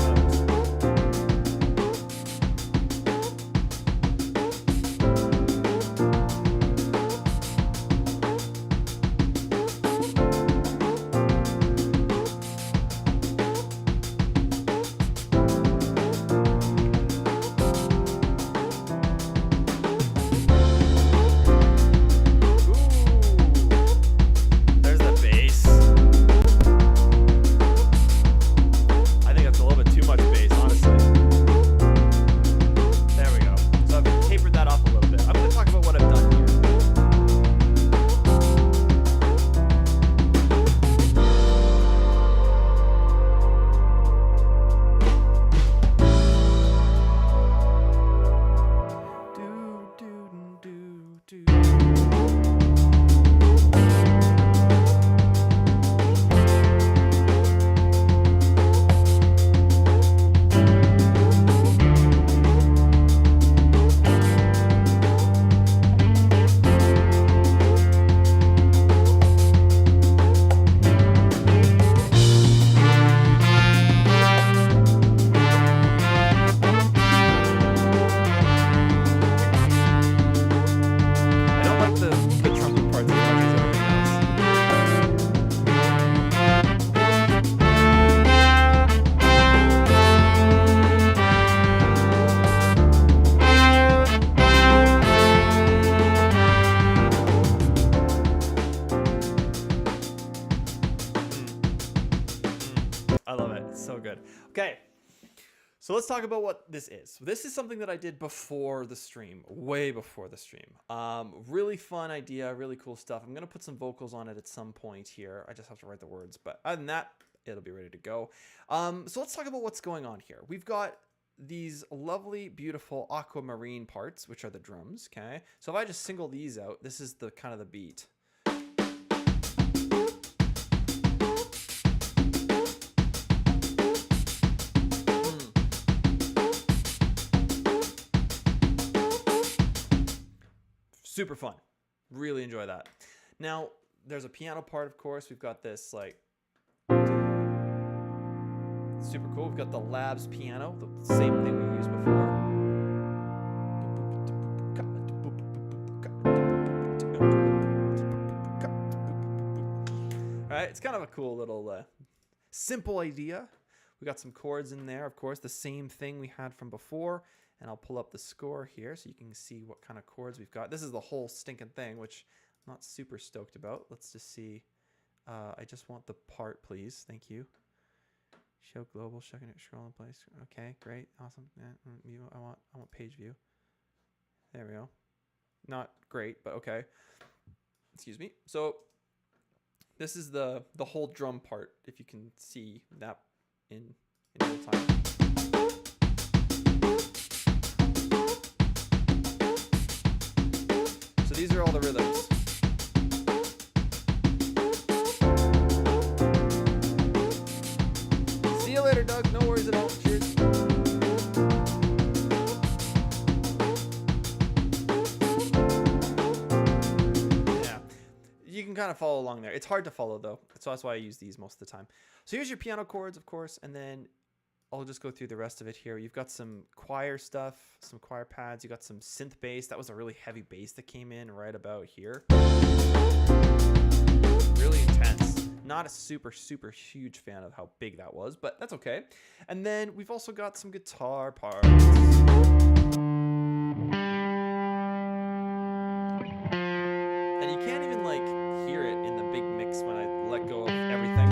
So let's talk about what this is. This is something that I did before the stream, way before the stream. Really fun idea, really cool stuff. I'm gonna put some vocals on it at some point here. I just have to write the words, but other than that, it'll be ready to go. So let's talk about what's going on here. We've got these lovely, beautiful aquamarine parts, which are the drums, okay? So if I just single these out, this is the kind of the beat. Super fun. Really enjoy that. Now, there's a piano part, of course. We've got this, like, super cool. We've got the Labs piano, the same thing we used before. All right, it's kind of a cool little simple idea. We got some chords in there, of course, the same thing we had from before. And I'll pull up the score here so you can see what kind of chords we've got. This is the whole stinking thing, which I'm not super stoked about. Let's just see. I just want the part, please. Thank you. Show global, scroll in place. Okay, great, awesome. Yeah, I want page view. There we go. Not great, but okay. Excuse me. So this is the whole drum part. If you can see that in real time. These are all the rhythms. See you later, Doug. No worries at all. Cheers. Yeah. You can kind of follow along there. It's hard to follow, though. So that's why I use these most of the time. So here's your piano chords, of course, and then I'll just go through the rest of it here. You've got some choir stuff, some choir pads. You got some synth bass. That was a really heavy bass that came in right about here. Really intense. Not a super, super huge fan of how big that was, but that's okay. And then we've also got some guitar parts. And you can't even like hear it in the big mix when I let go of everything.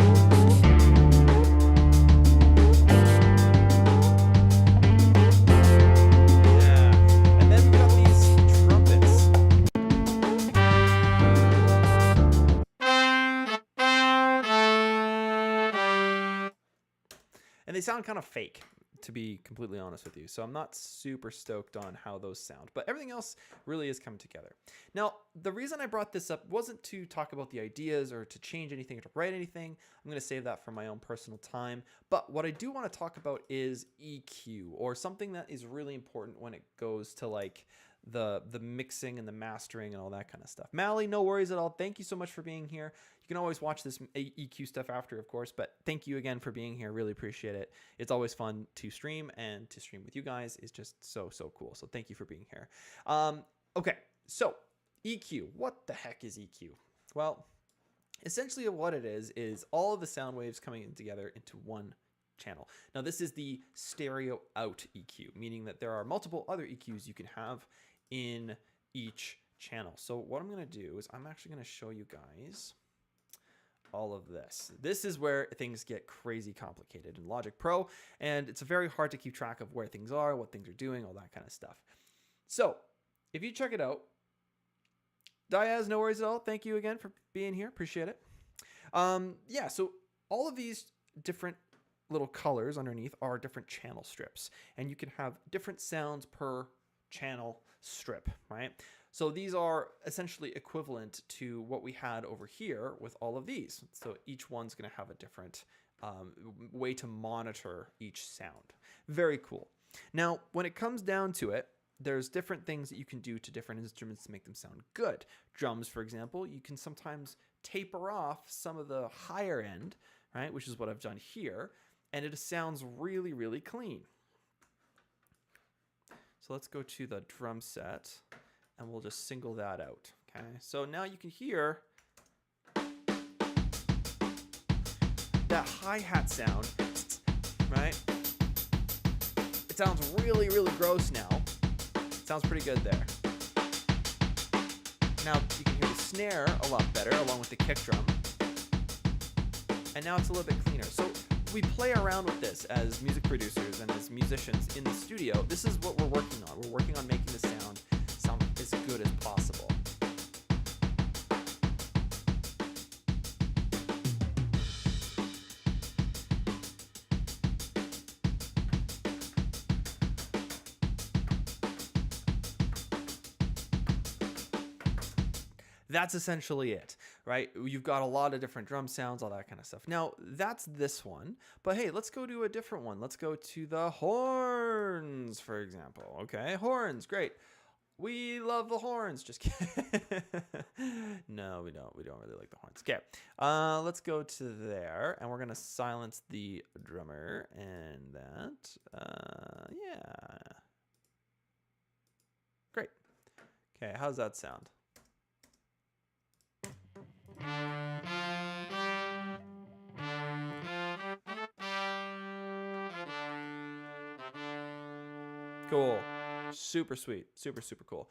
And they sound kind of fake, to be completely honest with you. So I'm not super stoked on how those sound, but everything else really is coming together. Now, the reason I brought this up wasn't to talk about the ideas or to change anything or to write anything. I'm going to save that for my own personal time. But what I do want to talk about is EQ, or something that is really important when it goes to like the mixing and the mastering and all that kind of stuff. Mally, no worries at all. Thank you so much for being here. You can always watch this EQ stuff after, of course, but thank you again for being here. Really appreciate it. It's always fun to stream, and to stream with you guys is just so cool. So thank you for being here. Okay, so EQ. What the heck is EQ? Well, essentially what it is all of the sound waves coming in together into one channel. Now, this is the stereo out EQ, meaning that there are multiple other EQs you can have in each channel. So what I'm going to do is I'm actually going to show you guys all of this. This is where things get crazy complicated in Logic Pro, and it's very hard to keep track of where things are, what things are doing, all that kind of stuff. So if you check it out, Diaz, no worries at all. Thank you again for being here. Appreciate it. Yeah, so all of these different little colors underneath are different channel strips, and you can have different sounds per channel strip, right? So these are essentially equivalent to what we had over here with all of these. So each one's going to have a different way to monitor each sound. Very cool. Now, when it comes down to it, there's different things that you can do to different instruments to make them sound good. Drums, for example, you can sometimes taper off some of the higher end, right? Which is what I've done here. And it sounds really, really clean. So let's go to the drum set and we'll just single that out. Okay. So now you can hear that hi-hat sound, right? It sounds really, really gross now. It sounds pretty good there. Now you can hear the snare a lot better along with the kick drum. And now it's a little bit cleaner. So we play around with this as music producers and as musicians in the studio, this is what we're working on. We're working on making the sound as good as possible. That's essentially it, right? You've got a lot of different drum sounds, all that kind of stuff. Now, that's this one. But hey, let's go to a different one. Let's go to the horns, for example. Okay, horns, great. We love the horns. Just kidding. No, we don't. We don't really like the horns. Okay, let's go to there, and we're going to silence the drummer and that. Yeah. Great. Okay, how's that sound? Cool. Super sweet. Super, super cool.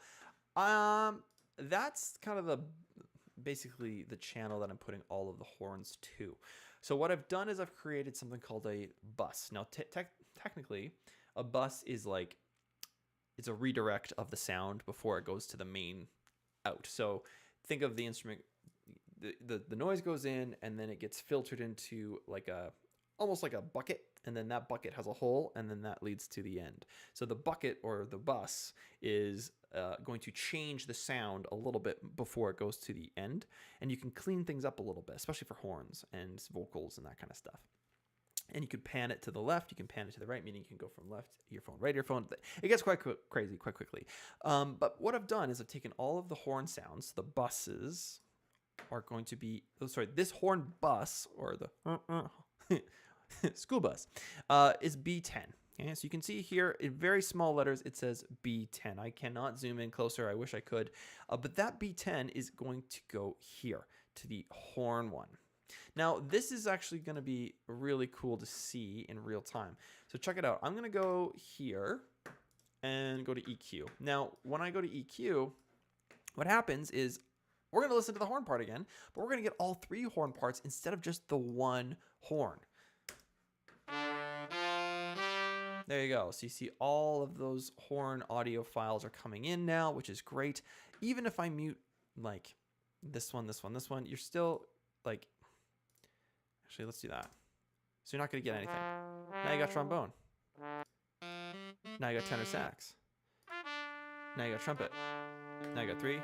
That's kind of basically the channel that I'm putting all of the horns to. So what I've done is I've created something called a bus. Now, technically, a bus is like, it's a redirect of the sound before it goes to the main out. So think of the instrument, the noise goes in and then it gets filtered into like almost like a bucket, and then that bucket has a hole, and then that leads to the end. So the bucket or the bus is going to change the sound a little bit before it goes to the end, and you can clean things up a little bit, especially for horns and vocals and that kind of stuff. And you can pan it to the left, you can pan it to the right, meaning you can go from left earphone, right earphone. It gets quite crazy quite quickly. But what I've done is I've taken all of the horn sounds. The buses are going to be, this horn bus, or the school bus, is B10. Okay, so you can see here in very small letters it says B10. I cannot zoom in closer. I wish I could. But that B10 is going to go here to the horn one. Now, this is actually going to be really cool to see in real time. So check it out. I'm going to go here and go to EQ. Now, when I go to EQ, what happens is we're going to listen to the horn part again, but we're going to get all three horn parts instead of just the one horn. There you go. So you see all of those horn audio files are coming in now, which is great. Even if I mute like this one, you're still like, actually, let's do that. So you're not going to get anything. Now you got trombone. Now you got tenor sax. Now you got trumpet. Now you got three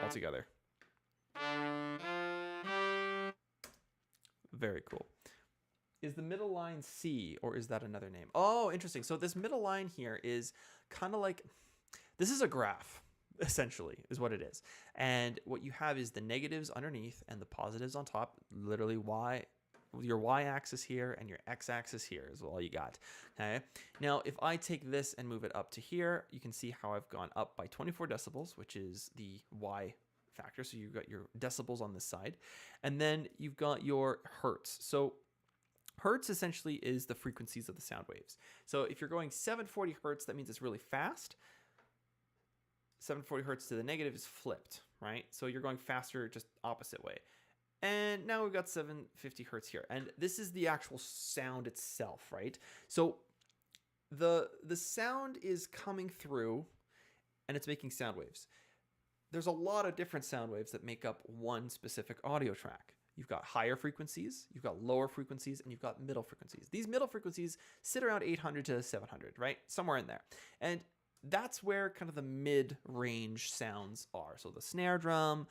all together. Very cool. Is the middle line C, or is that another name? Oh, interesting. So this middle line here is kind of like, this is a graph, essentially, is what it is. And what you have is the negatives underneath and the positives on top, literally your y-axis here and your x-axis here is all you got. Okay. Now, if I take this and move it up to here, you can see how I've gone up by 24 decibels, which is the y factor. So you've got your decibels on this side, and then you've got your hertz. So hertz essentially is the frequencies of the sound waves. So if you're going 740 hertz, that means it's really fast. 740 hertz to the negative is flipped, right? So you're going faster, just opposite way. And now we've got 750 hertz here. And this is the actual sound itself, right? So the sound is coming through and it's making sound waves. There's a lot of different sound waves that make up one specific audio track. You've got higher frequencies, you've got lower frequencies, and you've got middle frequencies. These middle frequencies sit around 800 to 700, right? Somewhere in there. And that's where kind of the mid-range sounds are. So the snare drum,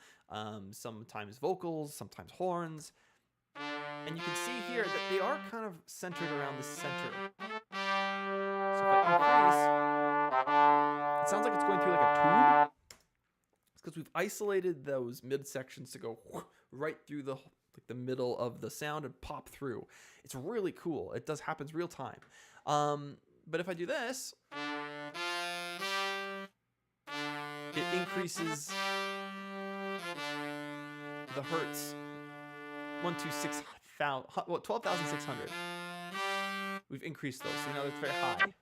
sometimes vocals, sometimes horns. And you can see here that they are kind of centered around the center. So if I increase, it sounds like it's going through like a tube. It's because we've isolated those midsections to go right through the middle of the sound and pop through. It's really cool. It happens real time. But if I do this, it increases the hertz 12,600. We've increased those, so now it's very high.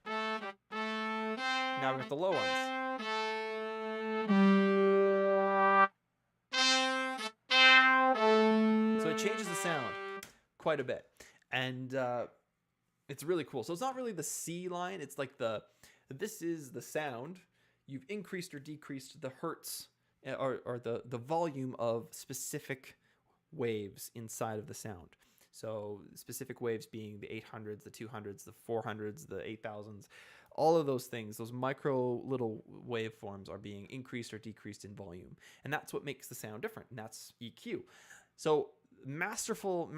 Now we've got the low ones. So it changes the sound quite a bit. And it's really cool. So it's not really the C line. It's like this is the sound. You've increased or decreased the hertz or the volume of specific waves inside of the sound. So specific waves being the 800s, the 200s, the 400s, the 8000s, all of those things, those micro little waveforms are being increased or decreased in volume. And that's what makes the sound different. And that's EQ. So masterful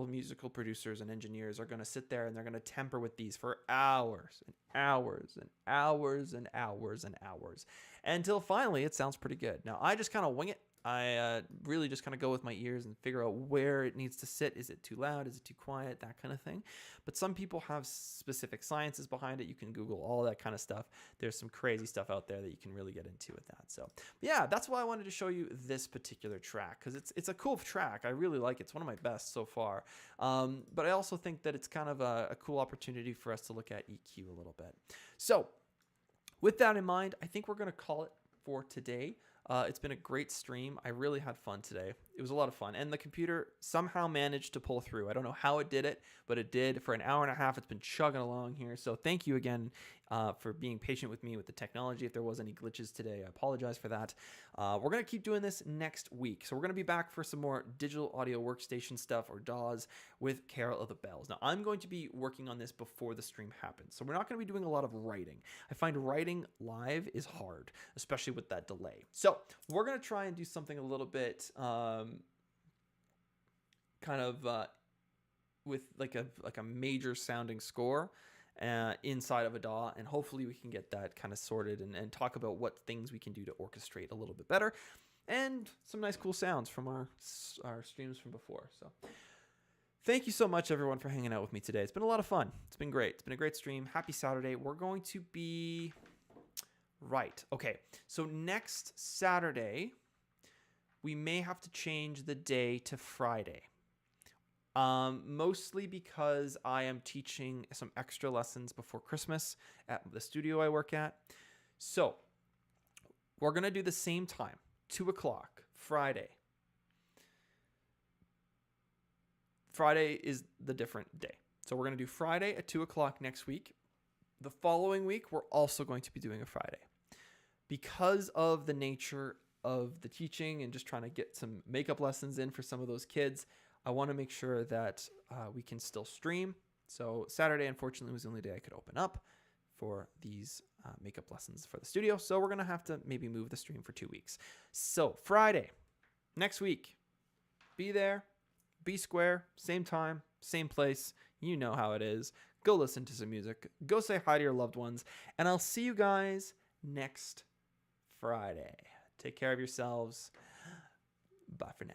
musical producers and engineers are going to sit there and they're going to temper with these for hours and hours and hours and hours and hours until finally it sounds pretty good. Now, I just kind of wing it. I really just kind of go with my ears and figure out where it needs to sit. Is it too loud? Is it too quiet? That kind of thing. But some people have specific sciences behind it. You can Google all that kind of stuff. There's some crazy stuff out there that you can really get into with that. So yeah, that's why I wanted to show you this particular track, because it's a cool track. I really like it. It's one of my best so far. But I also think that it's kind of a cool opportunity for us to look at EQ a little bit. So with that in mind, I think we're going to call it for today. It's been a great stream. I really had fun today. It was a lot of fun. And the computer somehow managed to pull through. I don't know how it did it, but it did. For an hour and a half, it's been chugging along here. So thank you again for being patient with me with the technology. If there was any glitches today, I apologize for that. We're going to keep doing this next week. So we're going to be back for some more digital audio workstation stuff, or DAWs, with Carol of the Bells. Now, I'm going to be working on this before the stream happens. So we're not going to be doing a lot of writing. I find writing live is hard, especially with that delay. So we're going to try and do something a little bit with like a major sounding score inside of a DAW, and hopefully we can get that kind of sorted and talk about what things we can do to orchestrate a little bit better, and some nice cool sounds from our streams from before. So thank you so much, everyone, for hanging out with me today. It's been a lot of fun. It's been great. It's been a great stream. Happy Saturday. We're going to be right. Okay. So next Saturday, we may have to change the day to Friday. Mostly because I am teaching some extra lessons before Christmas at the studio I work at. So we're going to do the same time, 2 o'clock, Friday. Friday is the different day. So we're going to do Friday at 2 o'clock next week. The following week, we're also going to be doing a Friday. Because of the nature of the teaching and just trying to get some makeup lessons in for some of those kids, I want to make sure that we can still stream. So Saturday, unfortunately, was the only day I could open up for these makeup lessons for the studio. So we're going to have to maybe move the stream for 2 weeks. So Friday, next week, be there, be square, same time, same place. You know how it is. Go listen to some music. Go say hi to your loved ones. And I'll see you guys next Friday. Take care of yourselves. Bye for now.